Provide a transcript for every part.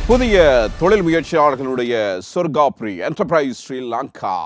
புதிய தொழில் முயற்சியாளர்களுடைய சொர்காப்ரி என்டர்பிரைஸ் ஸ்ரீலங்கா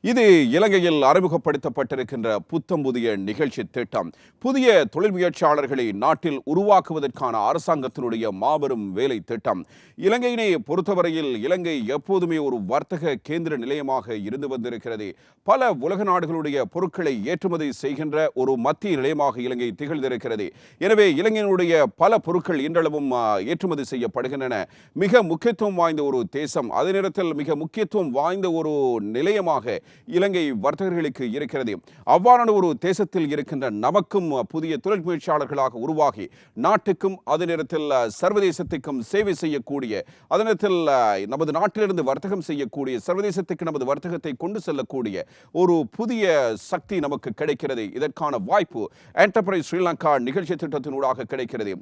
இது இலங்கையில் அறிமுகப்படுத்தப்பட்டிருக்கின்ற புத்தம் புதிய நிகழ்ச்சி திட்டம். புதிய தொழில் முயற்சியாளர்களை நாட்டில் உருவாக்குவதற்கான அரசாங்கத்தினுடைய மாபெரும் வேலை திட்டம். இலங்கையினை பொறுத்தவரையில் இலங்கை எப்போதுமே ஒரு வர்த்தக கேந்திர நிலையமாக இருந்து வந்திருக்கிறது. பல உலக நாடுகளுடைய பொருட்களை ஏற்றுமதி செய்கின்ற ஒரு மத்திய நிலையமாக இலங்கை திகழ்ந்திருக்கிறது. எனவே இலங்கையினுடைய பல பொருட்கள் இன்றளவும் ஏற்றுமதி செய்யப்படுகின்றன. மிக முக்கியத்துவம் வாய்ந்த ஒரு தேசம், அதே நேரத்தில் மிக முக்கியத்துவம் வாய்ந்த ஒரு நிலையமாக இலங்கை வர்த்தகர்களுக்கு இருக்கிறது. அவ்வாறான ஒரு தேசத்தில் இருக்கின்ற நமக்கும் புதிய தொழில் முயற்சியாளர்களாக உருவாகி நாட்டுக்கும் அதே நேரத்தில் சர்வதேசத்துக்கும் சேவை செய்யக்கூடிய, அதே நேரத்தில் நமது நாட்டிலிருந்து வர்த்தகம் செய்யக்கூடிய, சர்வதேசத்துக்கு நமது வர்த்தகத்தை கொண்டு செல்லக்கூடிய ஒரு புதிய சக்தி நமக்கு கிடைக்கிறது. இதற்கான வாய்ப்பு என்டர்பிரைஸ் ஸ்ரீலங்கா நிகழ்ச்சி திட்டத்தினூடாக கிடைக்கிறது.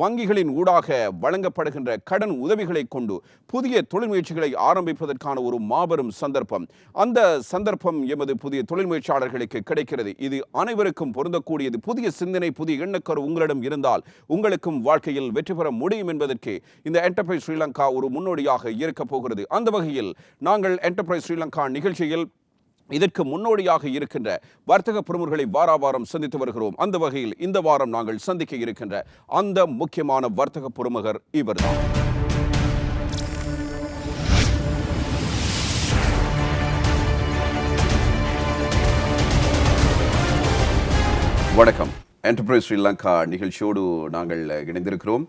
வங்கிகளின் ஊடாக வழங்கப்படுகின்ற கடன் உதவிகளை கொண்டு புதிய தொழில் முயற்சிகளை ஆரம்பிப்பதற்கான ஒரு மாபெரும் சந்தர்ப்பம். அந்த சந்தர்ப்பம் எமது புதிய தொழில் முயற்சியாளர்களுக்கு கிடைக்கிறது. இது அனைவருக்கும் பொருந்தக்கூடியது. புதிய சிந்தனை, புதிய எண்ணக்கரு உங்களிடம் இருந்தால் உங்களுக்கும் வாழ்க்கையில் வெற்றி பெற முடியும் என்பதற்கு இந்த என்டர்பிரைஸ் ஸ்ரீலங்கா ஒரு முன்னோடியாக இருக்க போகிறது. அந்த வகையில் நாங்கள் என்டர்பிரைஸ் ஸ்ரீலங்கா நிகழ்ச்சியில் இதற்கு முன்னோடியாக இருக்கின்ற வர்த்தக பிரமுகர்களை வாராவாரம் சந்தித்து வருகிறோம். அந்த வகையில் இந்த வாரம் நாங்கள் சந்திக்க இருக்கின்ற அந்த முக்கியமான வர்த்தக பிரமுகர் இவர்தான். வணக்கம். என்டர்பிரைஸ் ஸ்ரீலங்கா நிகழ்ச்சியோடு நாங்கள் இணைந்திருக்கிறோம்.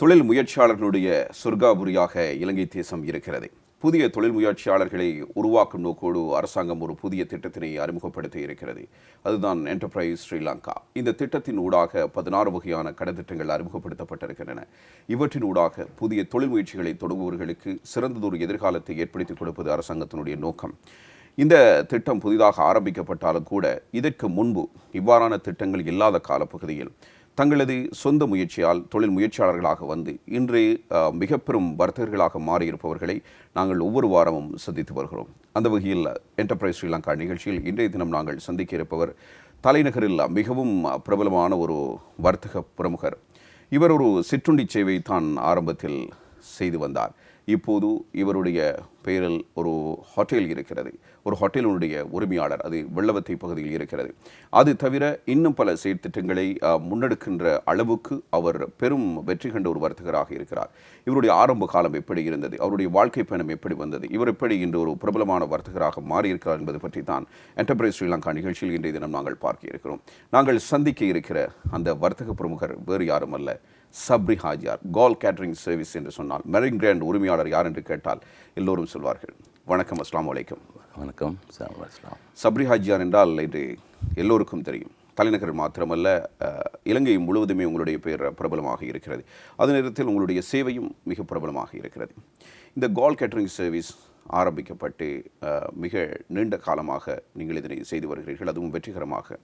தொழில் முயற்சியாளர்களுடைய சொர்க்காபுரியாக இலங்கை தேசம் இருக்கிறது. புதிய தொழில் முயற்சியாளர்களை உருவாக்கும் நோக்கோடு அரசாங்கம் ஒரு புதிய திட்டத்தினை அறிமுகப்படுத்தி இருக்கிறது. அதுதான் என்டர்பிரைஸ் ஸ்ரீலங்கா. இந்த திட்டத்தின் ஊடாக 16 வகையான கடன் திட்டங்கள் அறிமுகப்படுத்தப்பட்டிருக்கின்றன. இவற்றின் ஊடாக புதிய தொழில் முயற்சிகளை தொடங்குபவர்களுக்கு சிறந்ததொரு எதிர்காலத்தை ஏற்படுத்திக் கொடுப்பது அரசாங்கத்தினுடைய நோக்கம். இந்த திட்டம் புதிதாக ஆரம்பிக்கப்பட்டாலும் கூட இதற்கு முன்பு இவ்வாறான திட்டங்கள் இல்லாத காலப்பகுதியில் தங்களது சொந்த முயற்சியால் தொழில் முயற்சியாளர்களாக வந்து இன்று மிக பெரும் வர்த்தகர்களாக மாறியிருப்பவர்களை நாங்கள் ஒவ்வொரு வாரமும் சந்தித்து வருகிறோம். அந்த வகையில் என்டர்பிரைஸ் ஸ்ரீலங்கா நிகழ்ச்சியில் இன்றைய தினம் நாங்கள் சந்திக்க இருப்பவர் தலைநகரில் மிகவும் பிரபலமான ஒரு வர்த்தக பிரமுகர். இவர் ஒரு சிற்றுண்டி சேவை தான் ஆரம்பத்தில் செய்து வந்தார். இப்போது இவருடைய பெயரில் ஒரு ஹோட்டல் இருக்கிறது. ஒரு ஹோட்டலினுடைய உரிமையாளர், அது வெள்ளவத்தை பகுதியில் இருக்கிறது. அது தவிர இன்னும் பல செயற்திட்டங்களை முன்னெடுக்கின்ற அளவுக்கு அவர் பெரும் வெற்றி கண்ட ஒரு வர்த்தகராக இருக்கிறார். இவருடைய ஆரம்ப காலம் எப்படி இருந்தது, அவருடைய வாழ்க்கை பயணம் எப்படி வந்தது, இவர் எப்படி இன்று ஒரு பிரபலமான வர்த்தகராக மாறியிருக்கிறார் என்பது பற்றி தான் என்டர்பிரைஸ் ஸ்ரீலங்கா நிகழ்ச்சியில் இன்றைய தினம் நாங்கள் பார்க்க இருக்கிறோம். நாங்கள் சந்திக்க இருக்கிற அந்த வர்த்தக பிரமுகர் வேறு யாரும் அல்ல, சப்ரி ஹாஜியார். கால் கேட்டரிங் சர்வீஸ் என்று சொன்னால் மெரின் கிராண்ட் உரிமையாளர் யார் என்று கேட்டால் எல்லோரும் சொல்வார்கள். வணக்கம், அஸ்ஸலாமு அலைக்கும். வணக்கம். சப்ரி ஹாஜியார் என்றால் இது எல்லோருக்கும் தெரியும். தலைநகர் மாத்திரமல்ல, இலங்கை முழுவதுமே உங்களுடைய பெயர் பிரபலமாக இருக்கிறது. அதே நேரத்தில் உங்களுடைய சேவையும் மிக பிரபலமாக இருக்கிறது. இந்த கால் கேட்டரிங் சர்வீஸ் ஆரம்பிக்கப்பட்டு மிக நீண்ட காலமாக நீங்கள் இதனை செய்து வருகிறீர்கள், அதுவும் வெற்றிகரமாக.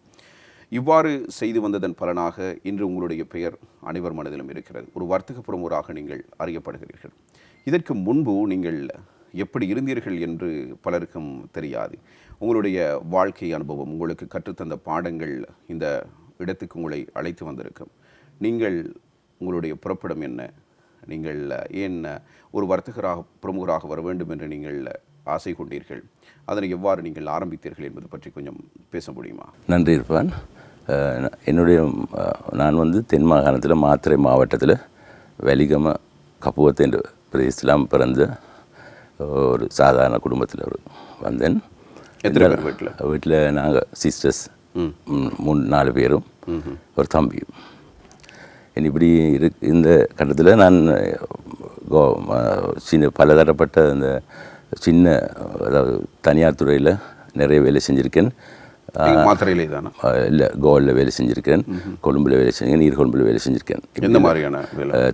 இவ்வாறு செய்து வந்ததன் பலனாக இன்று உங்களுடைய பெயர் அனைவர் மனதிலும் இருக்கிறது. ஒரு வர்த்தக பிரமுகராக நீங்கள் அறியப்படுகிறீர்கள். இதற்கு முன்பு நீங்கள் எப்படி இருந்தீர்கள் என்று பலருக்கும் தெரியாது. உங்களுடைய வாழ்க்கை அனுபவம், உங்களுக்கு கற்றுத்தந்த பாடங்கள் இந்த இடத்துக்கு உங்களை அழைத்து வந்திருக்கும். நீங்கள் உங்களுடைய புறப்படம் என்ன, நீங்கள் ஏன் ஒரு வர்த்தகராக பிரமுகராக வர வேண்டும் என்று நீங்கள் ஆசை கொண்டீர்கள், அதனை எவ்வாறு நீங்கள் ஆரம்பித்தீர்கள் என்பது பற்றி கொஞ்சம் பேச முடியுமா? நன்றி இருப்பான். நான் தென் மாகாணத்தில் மாத்தறை மாவட்டத்தில் வெலிகம கப்புவத்தை என்ற பிரதேசத்தில் பிறந்த ஒரு சாதாரண குடும்பத்தில் வந்தேன். எத்தனை பேர் வீட்டில்? வீட்டில் நாங்கள் சிஸ்டர்ஸ் 3-4 பேரும் ஒரு தம்பியும். இப்படி இந்த கட்டத்தில் நான் பலதரப்பட்ட அந்த சின்ன, அதாவது தனியார் துறையில் நிறைய வேலை செஞ்சுருக்கேன். மாத்திரையிலே தானே? இல்லை, கோலில் வேலை செஞ்சுருக்கேன், கொழும்பில் வேலை செஞ்சுருக்கேன், நீர்கொழும்பில் வேலை செஞ்சுருக்கேன். எந்த மாதிரியான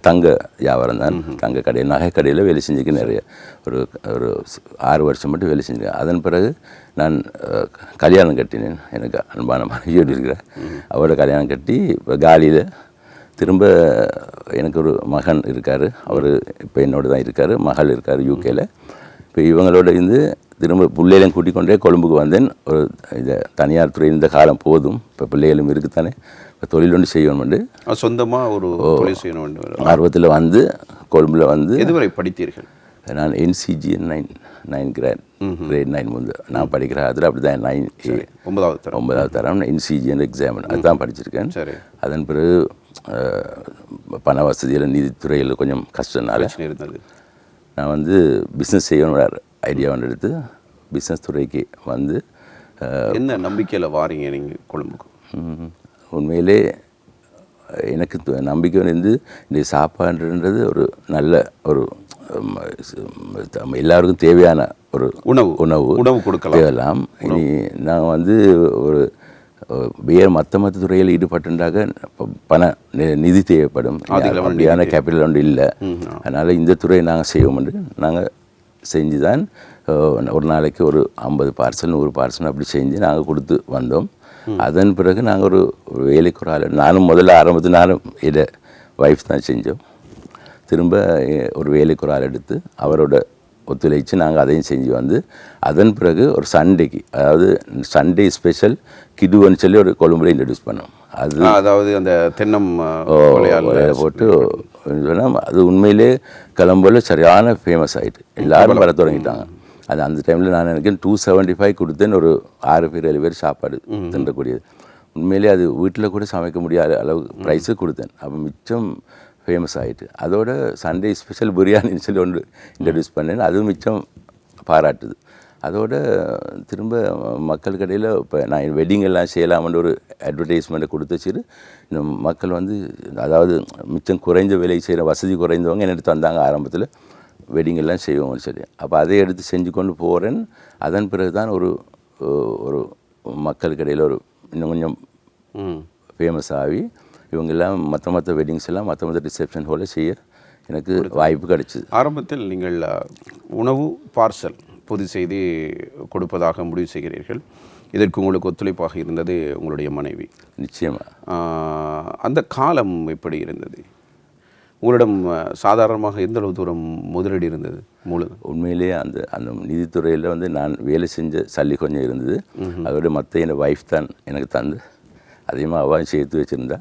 தங்க வியாபாரம் தான். தங்க கடை, நகை கடையில் வேலை செஞ்சுருக்கேன். நிறைய ஒரு 6 வருஷம் மட்டும் வேலை செஞ்சுருக்கேன். அதன் பிறகு நான் கல்யாணம் கட்டினேன். எனக்கு அன்பான மனைவியோடு இருக்கிறேன். அவரோட கல்யாணம் கட்டி இப்போ காலியில் திரும்ப எனக்கு ஒரு மகன் இருக்கார். அவர் இப்போ என்னோட தான் இருக்கார். மகள் இருக்கார் யூகேயில். இப்போ இவங்களோட திரும்ப பிள்ளைகளையும் கூட்டிக் கொண்டே கொழும்புக்கு வந்தேன். ஒரு இதை தனியார் துறை இந்த காலம் போதும், இப்போ பிள்ளைகளும் இருக்குத்தானே, இப்போ தொழில் ஒன்று செய்யணும்னு சொந்தமாக ஒரு தொழில் செய்யணும் வேண்டும் ஆர்வத்தில் வந்து கொழும்புல வந்து. எதுவரை படித்தீர்கள்? நான் NCG 9 கிரேட் 9 முந்து நான் படிக்கிற அதில் அப்படி தான் 9வது தரம் NCG எக்ஸாம் அதுதான் படிச்சிருக்கேன். சரி. அதன் பிறகு பண வசதியில் நீதித்துறையில் கொஞ்சம் கஷ்டனால இருந்தது. நான் வந்து பிஸ்னஸ் செய்யணும் ஐடியா ஒன்று எடுத்து பிஸ்னஸ் துறைக்கு வந்து. என்ன நம்பிக்கையில் வாரீங்க நீங்கள் கொழும்புக்கு? உண்மையிலே எனக்கு நம்பிக்கை இருந்து இந்த சாப்பாடுன்றது ஒரு நல்ல ஒரு எல்லாருக்கும் தேவையான ஒரு உணவு கொடுக்கலாம். இனி நான் வந்து ஒரு வேறு மற்ற துறையில் ஈடுபட்டுண்டாக பண நிதி தேவைப்படும், அப்படியான கேபிட்டல் ஒன்று இல்லை. அதனால் இந்த துறையை நாங்கள் செய்வோம். நாங்கள் செஞ்சு தான் ஒரு நாளைக்கு ஒரு 50 பார்சல் 100 பார்சல் அப்படி செஞ்சு நாங்கள் கொடுத்து வந்தோம். அதன் பிறகு நாங்கள் ஒரு வேலைக்கு ஒரு ஆள், நானும் முதல்ல ஆரம்பத்தில் நானும் இதை ஒய்ஃப் தான் செஞ்சோம். திரும்ப ஒரு வேலைக்கு ஒரு ஆள் எடுத்து அவரோட ஒத்துழைச்சு நாங்கள் அதையும் செஞ்சு வந்து அதன் பிறகு ஒரு சண்டேக்கு, அதாவது சண்டே ஸ்பெஷல் கிடுவன்னு சொல்லி ஒரு கொழும்புல இன்ட்ரடியூஸ் பண்ணோம். அது அதாவது அந்த தென்னம் போட்டு சொன்னால் அது உண்மையிலே கொழும்புல சரியான ஃபேமஸ் ஆகிட்டு எல்லாரும் வர தொடங்கிட்டாங்க. அது அந்த டைமில் நான் நினைக்கிறேன் 275 கொடுத்தேன்னு ஒரு 6 பேர் 7 பேர் சாப்பாடு தின்றக்கூடியது. உண்மையிலே அது வீட்டில் கூட சமைக்க முடியாத அளவுக்கு ப்ரைஸு கொடுத்தேன். அப்போ மிச்சம் ஃபேமஸ் ஆகிட்டு அதோட சண்டே ஸ்பெஷல் பிரியாணின்னு சொல்லி ஒன்று இன்ட்ரடியூஸ் பண்ணேன். அதுவும் மிச்சம் பாராட்டுது. அதோட திரும்ப மக்கள் கடையில் இப்போ நான் வெட்டிங் எல்லாம் செய்யலாம்னு ஒரு அட்வர்டைஸ்மெண்ட்டை கொடுத்து வச்சுட்டு இந்த மக்கள் வந்து, அதாவது மிச்சம் குறைஞ்ச விலை செய்கிற வசதி குறைந்தவங்க என்ன எடுத்து வந்தாங்க ஆரம்பத்தில் வெட்டிங் எல்லாம் செய்வோம்னு சொல்லி. அப்போ அதை எடுத்து செஞ்சு கொண்டு போகிறேன். அதன் பிறகு தான் ஒரு மக்கள் கடையில் ஒரு இன்னும் கொஞ்சம் ஃபேமஸ் ஆகி இவங்கெல்லாம் மற்ற வெட்டிங்ஸ் எல்லாம் மற்ற ரிசப்ஷன் ஹாலில் செய்ய எனக்கு வாய்ப்பு கிடைச்சிது. ஆரம்பத்தில் நீங்கள் உணவு பார்சல் பொது செய்தி கொடுப்பதாக முடிவு செய்கிறீர்கள். இதற்கு உங்களுக்கு ஒத்துழைப்பாக இருந்தது உங்களுடைய மனைவி. நிச்சயமாக. அந்த காலம் எப்படி இருந்தது? உங்களிடம் சாதாரணமாக எந்த அளவு தூரம் முதலீடு இருந்தது? உண்மையிலேயே அந்த நீதித்துறையில் வந்து நான் வேலை செஞ்ச சல்லி கொஞ்சம் இருந்தது. அதோட மற்ற என் ஒய்ஃப் தான் எனக்கு தந்து அதிகமாக அவன் சேர்த்து வச்சுருந்தா.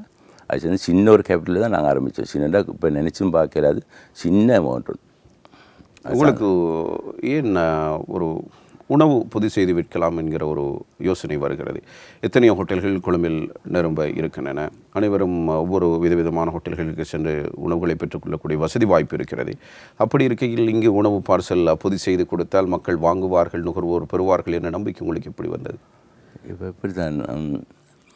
அது சேர்ந்து சின்ன ஒரு கேபிட்டலில் தான் நாங்கள் ஆரம்பித்தோம். சின்னதாக இப்போ நினச்சும் பார்க்கலாது சின்ன அமௌண்ட். உங்களுக்கு ஏன் ஒரு உணவு பொது செய்து விற்கலாம் என்கிற ஒரு யோசனை வருகிறது? எத்தனையோ ஹோட்டல்கள் கொழும்பில் நிரம்ப இருக்கின்றன. அனைவரும் ஒவ்வொரு விதவிதமான ஹோட்டல்களுக்கு சென்று உணவுகளை பெற்றுக்கொள்ளக்கூடிய வசதி வாய்ப்பு இருக்கிறது. அப்படி இருக்கையில் இங்கே உணவு பார்சல் பொது செய்து கொடுத்தால் மக்கள் வாங்குவார்கள், நுகர்வோர் பெறுவார்கள் என்ற நம்பிக்கை உங்களுக்கு எப்படி வந்தது? இப்போ எப்படி தான்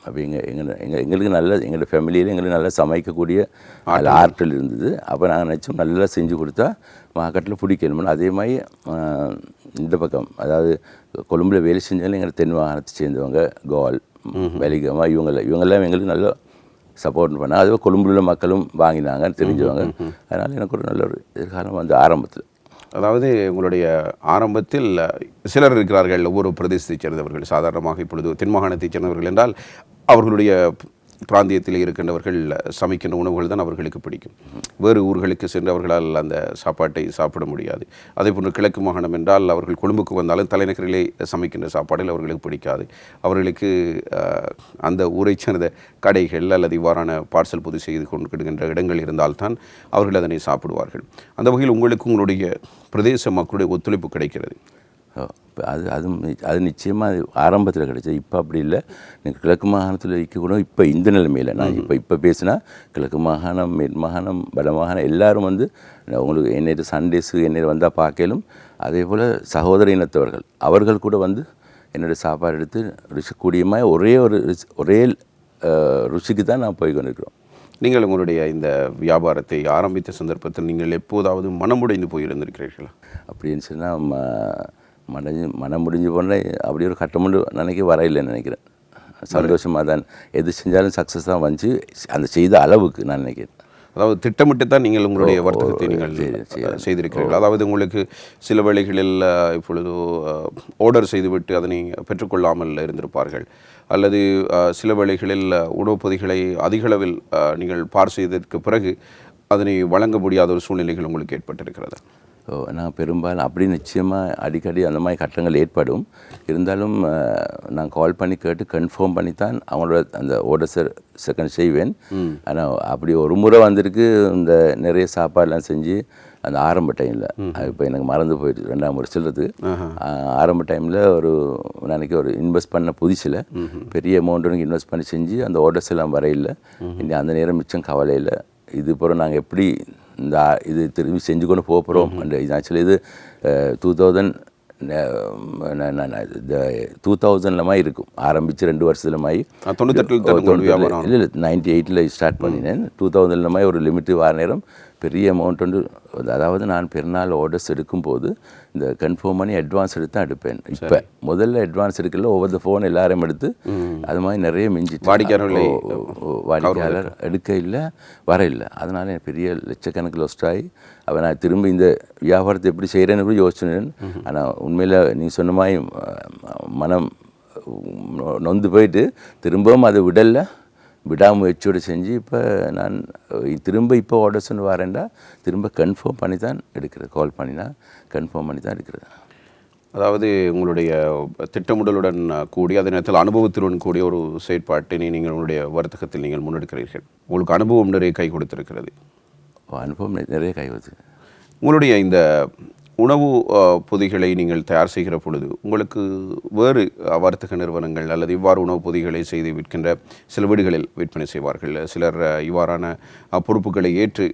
அப்போ எங்களுக்கு நல்ல எங்களோட ஃபேமிலியில் எங்களுக்கு நல்லா சமைக்கக்கூடிய ஆற்றல் இருந்தது. அப்போ நாங்கள் நினச்சோம் நல்லா செஞ்சு கொடுத்தா மார்க்கெட்டில் பிடிக்கணும்னு. அதே மாதிரி இந்த பக்கம், அதாவது கொழும்புல வேலை செஞ்சாலும் எங்களை தென் மாகாணத்தை சேர்ந்தவங்க கோல் வெலிகமா இவங்கெல்லாம் எங்களுக்கு நல்லா சப்போர்ட் பண்ணாங்க. அதுவே கொழும்புல உள்ள மக்களும் வாங்கினாங்க, தெரிஞ்சவங்க. அதனால் எனக்கு ஒரு நல்ல ஒரு எதிர்காலம் வந்து ஆரம்பத்தில். அதாவது உங்களுடைய ஆரம்பத்தில் சிலர் இருக்கிறார்கள், ஒவ்வொரு பிரதேசத்தைச் சேர்ந்தவர்கள். சாதாரணமாக இப்பொழுது தென் மாகாணத்தைச் சேர்ந்தவர்கள் என்றால் அவர்களுடைய பிராந்தியத்தில் இருக்கின்றவர்கள் சமைக்கின்ற உணவுகள் தான் அவர்களுக்கு பிடிக்கும். வேறு ஊர்களுக்கு சென்று அவர்களால் அந்த சாப்பாட்டை சாப்பிட முடியாது. அதே போன்று கிழக்கு மாகாணம் என்றால் அவர்கள் கொழும்புக்கு வந்தாலும் தலைநகரிலே சமைக்கின்ற சாப்பாடில் அவர்களுக்கு பிடிக்காது. அவர்களுக்கு அந்த ஊரை சேர்ந்த கடைகள் அல்லது இவ்வாறான பார்சல் பொது செய்து கொண்டிருக்கின்ற இடங்கள் இருந்தால்தான் அவர்கள் அதனை சாப்பிடுவார்கள். அந்த வகையில் உங்களுக்கு உங்களுடைய பிரதேச மக்களுடைய ஒத்துழைப்பு கிடைக்கிறது. அது நிச்சயமாக ஆரம்பத்தில் கிடைச்சது. இப்போ அப்படி இல்லை. நீங்கள் கிழக்கு மாகாணத்தில் இருக்கக்கூட இப்போ இந்த நிலைமையில் நான் இப்போ பேசினா கிழக்கு மாகாணம், மேல் மாகாணம், வட மாகாணம் எல்லாரும் வந்து உங்களுக்கு என்னைக்கு சண்டேஸு என்னை வந்தால் பார்க்கலும். அதே போல் சகோதர இனத்தவர்கள் அவர்கள் கூட வந்து என்னோடய சாப்பாடு எடுத்து ருசிக்கூடியமாக ஒரே ருசிக்கு தான் நான் போய் கொண்டிருக்கிறோம். நீங்கள் உங்களுடைய இந்த வியாபாரத்தை ஆரம்பித்த சந்தர்ப்பத்தில் நீங்கள் எப்போதாவது மனமுடைந்து போயிருந்திருக்கிறீர்களா? அப்படின்னு சொன்னால் மனம் முடிஞ்சு போன அப்படி ஒரு கட்டம் நினைக்க வரையில்லைன்னு நினைக்கிறேன். சந்தோஷமாக தான் எது செஞ்சாலும் சக்ஸஸ் தான் வந்துச்சு அந்த செய்த அளவுக்கு நான் நினைக்கிறேன். அதாவது திட்டமிட்டு தான் நீங்கள் உங்களுடைய வர்த்தகத்தை நீங்கள் செய்திருக்கிறீர்கள். அதாவது உங்களுக்கு சில வேளைகளில் இப்பொழுது ஆர்டர் செய்துவிட்டு அதனை பெற்றுக்கொள்ளாமல் இருந்திருப்பார்கள், அல்லது சில வேளைகளில் உணவுப் பொதிகளை அதிகளவில் நீங்கள் பார் செய்ததற்கு பிறகு அதனை வழங்க முடியாத ஒரு சூழ்நிலைகள் உங்களுக்கு ஏற்பட்டிருக்கிறது. நான் பெரும்பாலும் அப்படி நிச்சயமாக அடிக்கடி அந்த மாதிரி கட்டங்கள் ஏற்படும். இருந்தாலும் நான் கால் பண்ணி கேட்டு கன்ஃபார்ம் பண்ணி தான் அவங்களோட அந்த ஆர்டர் செகண்ட் செய்வேன். ஆனால் அப்படி ஒரு முறை வந்திருக்கு, இந்த நிறைய சாப்பாடெலாம் செஞ்சு அந்த ஆரம்ப டைமில், இப்போ எனக்கு மறந்து போயிடுச்சு 2ஆம் முறை சொல்கிறது. ஆரம்ப டைமில் ஒரு நினைக்க ஒரு இன்வெஸ்ட் பண்ண புதுசில் பெரிய அமௌண்ட் எனக்கு இன்வெஸ்ட் பண்ணி செஞ்சு அந்த ஆர்டர்ஸ் எல்லாம் வரையில் இனி அந்த நேரம் மிச்சம் கவலையில் இது பிறகு நாங்கள் எப்படி இந்த இது திரும்பி செஞ்சு கொண்டு போகிறோம். இது ஆக்சுவலி இது 2000 மாதிரி இருக்கும், ஆரம்பித்து 2 வருஷத்துல மாதிரி. 98 இல்லை 98 ஸ்டார்ட் பண்ணினேன். 2000 மாதிரி ஒரு லிமிட்டு வார நேரம் பெரிய அமௌண்ட் வந்து, அதாவது நான் பெருநாள் ஆர்டர்ஸ் எடுக்கும்போது இந்த கன்ஃபார்ம் பண்ணி அட்வான்ஸ் எடுத்து தான் எடுப்பேன். இப்போ முதல்ல அட்வான்ஸ் எடுக்கல, ஒவ்வொரு ஃபோன் எல்லாரும் எடுத்து அது மாதிரி நிறைய மிஞ்சி வாடிக்கையாளர் எடுக்க இல்லை வர இல்லை. அதனால் எனக்கு பெரிய லட்சக்கணக்கில் லொஸ்ட் ஆகி அப்போ நான் திரும்ப இந்த வியாபாரத்தை எப்படி செய்கிறேன்னு கூட யோசிச்சேன். ஆனால் உண்மையில் நீங்கள் சொன்ன மாதிரி மனம் நொந்து போயிட்டு திரும்பவும் அதை விடாமுயற்சியோடு செஞ்சு இப்போ நான் திரும்ப இப்போ ஆர்டர்ஸ்ன்னு வரேன்டா திரும்ப கன்ஃபார்ம் பண்ணி தான் எடுக்கிறது. கால் பண்ணினா கன்ஃபார்ம் பண்ணி தான் எடுக்கிறது. அதாவது உங்களுடைய திட்டமிடலுடன் கூடிய அதே நேரத்தில் அனுபவத்துடன் கூடிய ஒரு செயற்பாட்டினை நீங்கள் உங்களுடைய வர்த்தகத்தில் நீங்கள் முன்னெடுக்கிறீர்கள். உங்களுக்கு அனுபவம் நிறைய கை கொடுத்திருக்கிறது. அனுபவம் நிறைய கை கொடுத்து. உங்களுடைய இந்த உணவு பொதிகளை நீங்கள் தயார் செய்கிற பொழுது உங்களுக்கு வேறு வர்த்தக நிறுவனங்கள் அல்லது இவ்வாறு உணவு பொதிகளை செய்து விற்கின்ற சில வீடுகளில் விற்பனை செய்வார்கள். சிலர் இவ்வாறான பொறுப்புகளை ஏற்று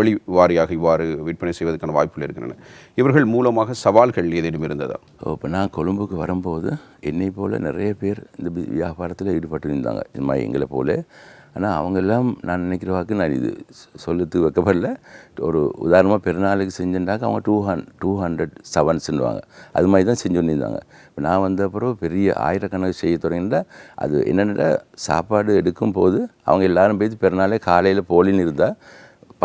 வெளி வாரியாக இவ்வாறு விற்பனை செய்வதற்கான வாய்ப்புகள் இருக்கின்றன. இவர்கள் மூலமாக சவால்கள் ஏதேனும் இருந்ததா? இப்போ நான் கொழும்புக்கு வரும்போது என்னை போல் நிறைய பேர் இந்த வியாபாரத்தில் ஈடுபட்டு இருந்தாங்க, இந்த மாதிரி எங்களை போல. ஆனால் அவங்கெல்லாம் நான் நினைக்கிற வாக்கு நான் இது சொல்லுறதுக்கு வைக்கப்படல. ஒரு உதாரணமாக பெருநாளுக்கு செஞ்சுட்டாக்க அவங்க 200 செவன்ஸுன்னுவாங்க, அது மாதிரி தான் செஞ்சு கொண்டிருந்தாங்க. இப்போ நான் வந்த அப்புறம் பெரிய ஆயிரக்கணக்கு செய்ய தொடங்கினா அது என்னென்னா சாப்பாடு எடுக்கும் போது அவங்க எல்லாரும் போய் பெருநாளே காலையில் போலின்னு இருந்தால்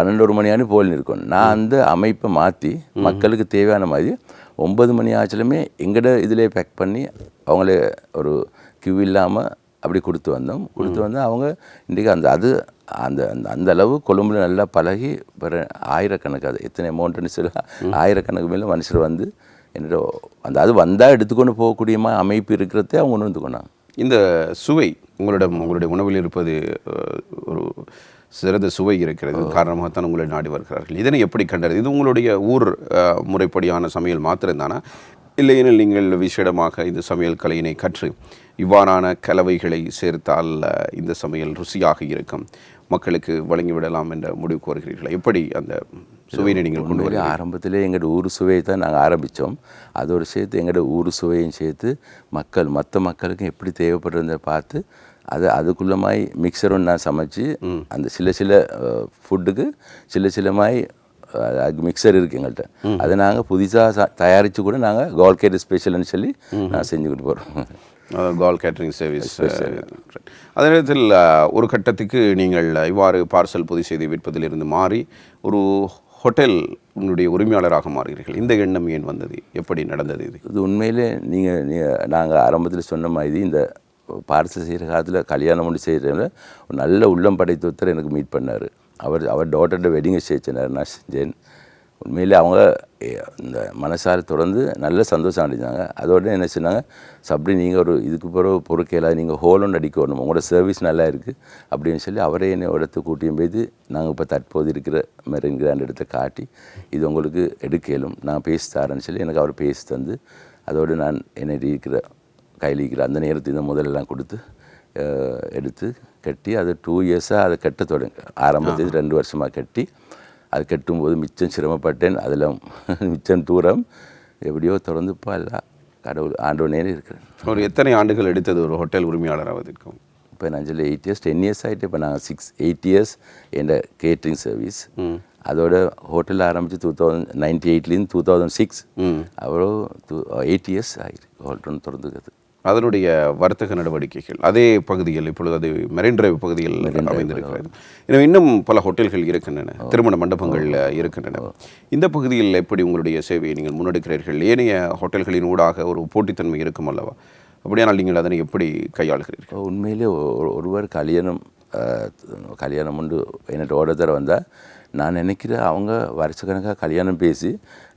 12 மணியானு போலின்னு இருக்கும். நான் அந்த அமைப்பை மாற்றி மக்களுக்கு தேவையான மாதிரி 9 மணி ஆச்சுலுமே எங்கட இதிலே பேக் பண்ணி அவங்களே ஒரு கியூ இல்லாமல் அப்படி கொடுத்து வந்து அவங்க இன்றைக்கி அந்த அளவு கொழும்புல நல்லா பழகி வேறு ஆயிரக்கணக்கு, அது எத்தனை அமௌண்ட்டுன்னு சொல்ல ஆயிரக்கணக்கு மேலே மனுஷர் வந்து என்னோட அது வந்தால் எடுத்துக்கொண்டு போகக்கூடிய அமைப்பு இருக்கிறதே அவங்க கொண்டு வந்துக்கொண்டாங்க. இந்த சுவை உங்களுடைய உணவில் இருப்பது ஒரு சிறந்த சுவை இருக்கிறது காரணமாகத்தான் உங்களை நாடி வருகிறார்கள். இதனை எப்படி கண்டது? இது உங்களுடைய ஊர் முறைப்படியான சமையல் மாத்திரம்தானா, இல்லையெனில் நீங்கள் விசேடமாக இந்த சமையல் கலையினை கற்று இவ்வாறான கலவைகளை சேர்த்தால் இந்த சமையல் ருசியாக இருக்கும், மக்களுக்கு வழங்கிவிடலாம் என்ற முடிவுக்கு வருகிறீர்கள்? எப்படி அந்த சுவையை நீங்கள் கொண்டு வர? ஆரம்பத்திலே எங்களோட ஊர் சுவையை தான் நாங்கள் ஆரம்பித்தோம். அதோடு சேர்த்து எங்களோட ஊர் சுவையும் சேர்த்து மற்ற மக்களுக்கும் எப்படி தேவைப்படுறதை பார்த்து அதுக்குள்ள மாதிரி மிக்சரும் நான் சமைச்சு அந்த சில ஃபுட்டுக்கு சில மாதிரி மிக்சர் இருக்குது எங்கள்கிட்ட. அதை நாங்கள் புதுசாக தயாரித்து கூட நாங்கள் கால் கேட் ஸ்பெஷல்னு சொல்லி நான் செஞ்சுக்கிட்டு போகிறோம். கால் கேட்டரிங் சர்வீஸ். அதே நேரத்தில் ஒரு கட்டத்துக்கு நீங்கள் இவ்வாறு பார்சல் பொதி செய்து விற்பதிலிருந்து மாறி ஒரு ஹோட்டல் உங்களுடைய உரிமையாளராக மாறுகிறீர்கள். இந்த எண்ணம் ஏன் வந்தது? எப்படி நடந்தது? இது உண்மையிலே நாங்கள் ஆரம்பத்தில் சொன்ன மாதிரி இந்த பார்சல் செய்கிற காலத்தில் கல்யாணம் பண்ணி செய்கிறதுல ஒரு நல்ல உள்ளம் படைத்த ஒருத்தர் எனக்கு மீட் பண்ணார். அவர் டாட்டர்கிட்ட வெட்டிங்கை சேர்ச்சினார், நான் செஞ்சேன். உண்மையிலே அவங்க இந்த மனசார தொடர்ந்து நல்ல சந்தோஷம் அடைஞ்சாங்க. அதோட என்ன சொன்னாங்க, சப்டி நீங்கள் ஒரு இதுக்கு பிறகு பொறுக்கையில் நீங்கள் ஹோலோன்னு அடிக்கணும், உங்களோட சர்வீஸ் நல்லா இருக்குது அப்படின்னு சொல்லி அவரே என்னை இடத்த கூட்டியும் போய்து நாங்கள் இப்போ தற்போது இருக்கிற மெரின் கிராண்ட் இடத்த காட்டி இது உங்களுக்கு எடுக்கலும் நான் பேசி தரேன்னு சொல்லி எனக்கு அவர் பேசி தந்து அதோடு நான் என்னை இருக்கிற கையில் இருக்கிற அந்த நேரத்தை இந்த முதலெல்லாம் கொடுத்து எடுத்து கட்டி அது 2 இயர்ஸாக அதை கட்ட தொடங்க. ஆரம்பத்தில் 2 வருஷமாக கட்டி அது கட்டும்போது மிச்சம் சிரமப்பட்டேன். அதில் மிச்சம் தூரம் எப்படியோ தொடர்ந்து இப்போ எல்லாம் கடவுள் ஆண்டவனே இருக்கிறேன். ஒரு எத்தனை ஆண்டுகள் எடுத்தது ஒரு ஹோட்டல் உரிமையாளர் ஆவதற்கும்? இப்போ நான் சொல்லி 8 இயர்ஸ் 10 இயர்ஸ் ஆகிட்டு இப்போ நாங்கள் 8 இயர்ஸ் என்ற கேட்ரிங் சர்வீஸ். அதோட ஹோட்டல் ஆரம்பித்து 1998 2006 அவ்வளோ 8 இயர்ஸ் ஆகிட்டு ஹோட்டல் திறந்துக்கிறது. அதனுடைய வர்த்தக நடவடிக்கைகள் அதே பகுதியில் இப்பொழுது அது மெரின் டிரைவ் பகுதியில் அமைந்திருக்கிறது. எனவே இன்னும் பல ஹோட்டல்கள் இருக்கின்றன, திருமண மண்டபங்கள் இருக்கின்றன. இந்த பகுதியில் எப்படி உங்களுடைய சேவையை நீங்கள் முன்னெடுக்கிறீர்கள்? ஏனைய ஹோட்டல்களின் ஊடாக ஒரு போட்டித்தன்மை இருக்கும் அல்லவா? அப்படியானால் நீங்கள் அதனை எப்படி கையாளுகிறீர்கள்? உண்மையிலே ஒருவர் கல்யாணம் கல்யாணம் உண்டு என்னட்டு ஓடத்தர வந்தால் நான் நினைக்கிறேன் அவங்க வருஷக்கணக்காக கல்யாணம் பேசி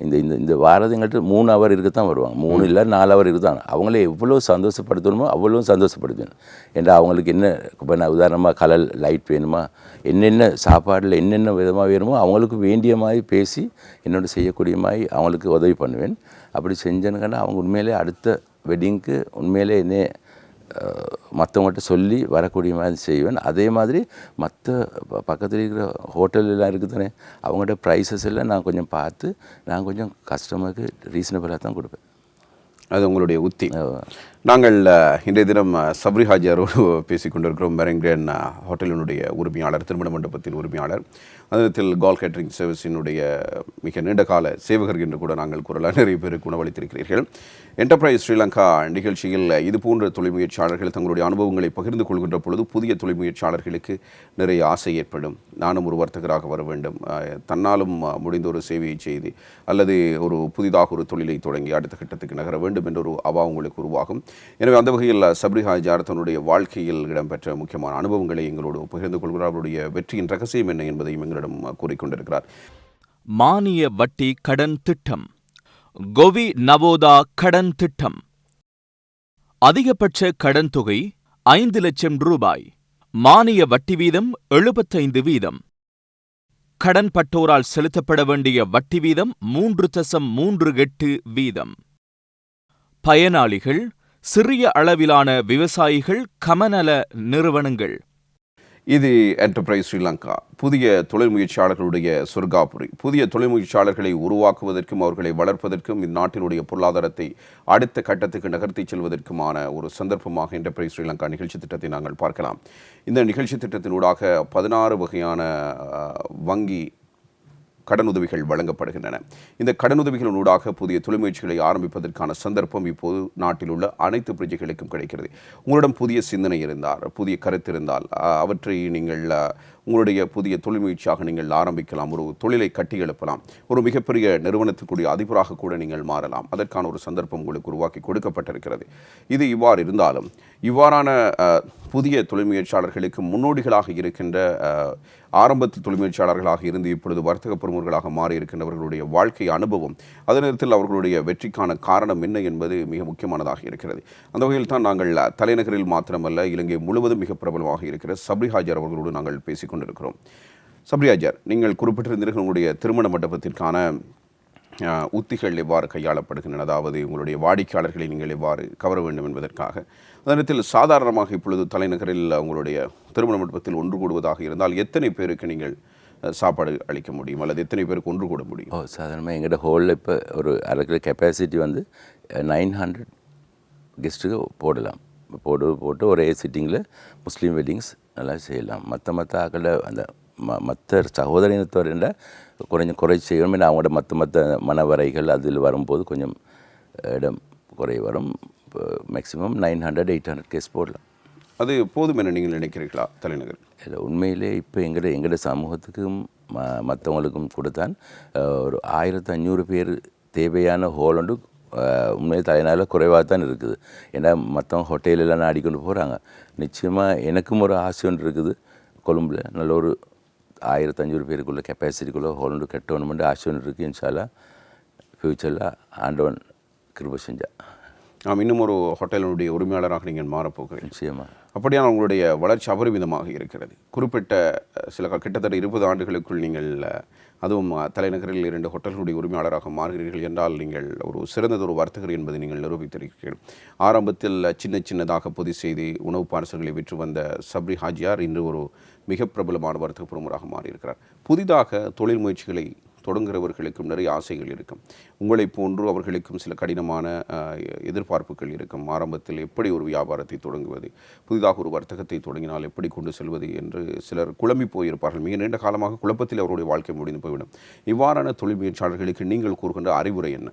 இந்த இந்த இந்த வாரது எங்கள்கிட்ட 3 ஹவர் இருக்கத்தான் வருவாங்க, 3 இல்லை 4 ஹவர் இருக்குதான். அவங்களே எவ்வளோ சந்தோஷப்படுத்தணுமோ அவ்வளோ சந்தோஷப்படுத்தணும். ஏன்னா அவங்களுக்கு என்ன இப்போ நான் உதாரணமாக கலர் லைட் வேணுமா, என்னென்ன சாப்பாடில் என்னென்ன விதமாக வேணுமோ அவங்களுக்கு வேண்டிய மாதிரி பேசி என்னோட செய்யக்கூடிய மாதிரி அவங்களுக்கு உதவி பண்ணுவேன். அப்படி செஞ்சேன்னு அவங்க உண்மையிலே அடுத்த வெட்டிங்க்கு உண்மையிலே என்ன மற்றவங்கள்ட்ட சொல்லி வரக்கூடிய மாதிரி செய்வேன். அதே மாதிரி மற்ற பக்கத்தில் இருக்கிற ஹோட்டல்லாம் இருக்குது தானே, அவங்கள்ட்ட ப்ரைஸஸ் எல்லாம் நான் கொஞ்சம் பார்த்து நான் கொஞ்சம் கஸ்டமருக்கு ரீசனபிளாக தான் கொடுப்பேன். அது உங்களுடைய உத்தி. நாங்கள் இன்றைய தினம் சப்ரி ஹாஜியாரோடு பேசிக் கொண்டிருக்கிறோம். மெரிங்டன் ஹோட்டலினுடைய உரிமையாளர், திருமண மண்டபத்தின் உரிமையாளர், அதத்தில் கால் கேட்டரிங் சர்வீஸினுடைய மிக நீண்ட கால சேவகர் என்று கூட நாங்கள் கூறலாம். நிறைய பேருக்கு உணவளித்திருக்கிறீர்கள். என்டர்பிரைஸ் ஸ்ரீலங்கா நிகழ்ச்சியில் இதுபோன்ற தொழில் முயற்சியாளர்கள் தங்களுடைய அனுபவங்களை பகிர்ந்து கொள்கின்ற பொழுது புதிய தொழில் முயற்சியாளர்களுக்கு நிறைய ஆசை ஏற்படும். நானும் ஒரு வர்த்தகராக வர வேண்டும், தன்னாலும் முடிந்த ஒரு சேவையை செய்து அல்லது ஒரு புதிதாக ஒரு தொழிலை தொடங்கி அடுத்த கட்டத்துக்கு நகர வேண்டும் என்ற ஒரு அவா உங்களுக்கு உருவாகும். எனவே அந்த வகையில் சப்ரி ஹாஜியார் தன்னுடைய வாழ்க்கையில் இடம்பெற்ற முக்கியமான அனுபவங்களை எங்களோடு பகிர்ந்து கொள்கிறார். அவருடைய வெற்றியின் ரகசியம் என்ன என்பதையும் எங்களிடம் கூறிக்கொண்டிருக்கிறார். மானிய வட்டி கடன் திட்டம், கோவி நவோதா கடன் திட்டம். அதிகபட்ச கடன் தொகை 5 லட்சம் ரூபாய். மானிய வட்டி வீதம் 75%. கடன் பட்டோரால் செலுத்தப்பட வேண்டிய வட்டி வீதம் 3.38%. பயனாளிகள் சிறிய அளவிலான விவசாயிகள், கமநல நிறுவனங்கள். இது என்டர்பிரைஸ் ஸ்ரீலங்கா, புதிய தொழில் முயற்சியாளர்களுடைய சொர்க்காபுரி. புதிய தொழில் முயற்சியாளர்களை உருவாக்குவதற்கும் அவர்களை வளர்ப்பதற்கும் இந்நாட்டினுடைய பொருளாதாரத்தை அடுத்த கட்டத்துக்கு நகர்த்தி செல்வதற்குமான ஒரு சந்தர்ப்பமாக என்டர்பிரைஸ் ஸ்ரீலங்கா நிகழ்ச்சி திட்டத்தை நாங்கள் பார்க்கலாம். இந்த நிகழ்ச்சி திட்டத்தினூடாக 16 வகையான வங்கி கடனுதவிகள் வழங்கப்படுகின்றன. இந்த கடனுதவிகளினூடாக புதிய தொழில் முயற்சிகளை ஆரம்பிப்பதற்கான சந்தர்ப்பம் இப்போது நாட்டில் உள்ள அனைத்து பிரஜைகளுக்கும் கிடைக்கிறது. உங்களிடம் புதிய சிந்தனை இருந்தால், புதிய கருத்து இருந்தால், அவற்றை நீங்கள் உங்களுடைய புதிய தொழில் முயற்சியாக நீங்கள் ஆரம்பிக்கலாம். ஒரு தொழிலை கட்டி எழுப்பலாம். ஒரு மிகப்பெரிய நிறுவனத்துக்குரிய அதிபராக கூட நீங்கள் மாறலாம். அதற்கான ஒரு சந்தர்ப்பம் உங்களுக்கு உருவாக்கி கொடுக்கப்பட்டிருக்கிறது. இது இவ்வாறு இருந்தாலும் இவ்வாறான புதிய தொழில் முயற்சியாளர்களுக்கு முன்னோடிகளாக இருக்கின்ற ஆரம்பத்தில் தொழில் முயற்சியாளர்களாக இருந்து இப்பொழுது வர்த்தக பிரமுகர்களாக மாறி இருக்கின்றவர்களுடைய வாழ்க்கை அனுபவம், அதே நேரத்தில் அவர்களுடைய வெற்றிக்கான காரணம் என்ன என்பது மிக முக்கியமானதாக இருக்கிறது. அந்த வகையில் தான் நாங்கள் தலைநகரில் மாத்திரமல்ல இலங்கை முழுவதும் மிக பிரபலமாக இருக்கிற சப்ரி ஹாஜியார் அவர்களோடு நாங்கள் பேசிக் கொண்டிருக்கிறோம். சப்ரி ஹாஜியார், நீங்கள் குறிப்பிட்டிருந்தீர்கள் உங்களுடைய திருமண மண்டபத்திற்கான உத்திகள் எவ்வாறு கையாளப்படுகின்றன, அதாவது உங்களுடைய வாடிக்கையாளர்களை நீங்கள் எவ்வாறு கவர வேண்டும் என்பதற்காக. அதே நேரத்தில் சாதாரணமாக இப்பொழுது தலைநகரில் உங்களுடைய திருமண மண்டபத்தில் ஒன்று கூடுவதாக இருந்தால் எத்தனை பேருக்கு நீங்கள் சாப்பாடு அளிக்க முடியும் அல்லது எத்தனை பேருக்கு ஒன்று கூட முடியும்? சாதாரணமாக எங்களோட ஹோலில் இப்போ ஒரு அரைக்கிற கெப்பாசிட்டி 900 கெஸ்ட்டுக்கு போடலாம். போட்டு ஒரே சிட்டிங்கில் முஸ்லீம் வெட்டிங்ஸ் நல்லா செய்யலாம். மற்ற ஆக்களை அந்த மற்ற சகோதரினத்தவர்கிட்ட குறை செய்யணும். அவங்களோட மற்ற மனவரைகள் அதில் வரும்போது கொஞ்சம் இடம் குறை வரும். மேக்ஸிமம் 900-800 கேஸ் போடலாம். அது போதும் என நீங்கள் நினைக்கிறீர்களா தலைநகர்? இல்லை, உண்மையிலே இப்போ எங்களோட சமூகத்துக்கும் மற்றவங்களுக்கும் கூட தான் ஒரு 1500 பேர் தேவையான ஹோல் ஒன்று உண்மையில் தலைநாளில் குறைவாக தான் இருக்குது. ஏன்னா மற்றவங்க ஹோட்டலெல்லாம் நாடிக்கொண்டு போகிறாங்க. நிச்சயமாக எனக்கும் ஒரு ஆசை ஒன்று இருக்குது. கொழும்பில் நல்ல ஒரு 1500 பேருக்குள்ள கெப்பாசிட்டிக்குள்ளே ஹோல் ஒன்று கட்டணுமென்று ஆசை ஒன்று இருக்குது. இன்ஷால்லா ஃப்யூச்சரில் ஆண்டவன் கிருபை செஞ்சா நாம் இன்னும் ஒரு ஹோட்டலினுடைய உரிமையாளராக நீங்கள் மாறப்போகிறீர்கள். நிச்சயமாக. அப்படியான உங்களுடைய வளர்ச்சி அபரிமிதமாக இருக்கிறது. குறிப்பிட்ட கிட்டத்தட்ட 20 ஆண்டுகளுக்குள் நீங்கள் அதுவும் தலைநகரில் 2 ஹோட்டல்களுடைய உரிமையாளராக மாறுகிறீர்கள் என்றால் நீங்கள் ஒரு சிறந்ததொரு வர்த்தகர் என்பதை நீங்கள் நிரூபித்திருக்கிறீர்கள். ஆரம்பத்தில் சின்னதாக பொதி செய்து உணவு பார்சல்களை விற்று வந்த சப்ரி ஹாஜியார் இன்று ஒரு மிக பிரபலமான வர்த்தக பிரமுகராக மாறியிருக்கிறார். புதிதாக தொழில் முயற்சிகளை தொடங்குகிறவர்களுக்கும் நிறைய ஆசைகள் இருக்கும். உங்களை போன்று அவர்களுக்கும் சில கடினமான எதிர்பார்ப்புகள் இருக்கும். ஆரம்பத்தில் எப்படி ஒரு வியாபாரத்தை தொடங்குவது, புதிதாக ஒரு வர்த்தகத்தை தொடங்கினால் எப்படி கொண்டு செல்வது என்று சிலர் குழம்பி போயிருப்பார்கள். மிக நீண்ட காலமாக குழப்பத்தில் அவருடைய வாழ்க்கை முடிந்து போய்விடும். இவ்வாறான தொழில் முயற்சியாளர்களுக்கு நீங்கள் கூறுகின்ற அறிவுரை என்ன?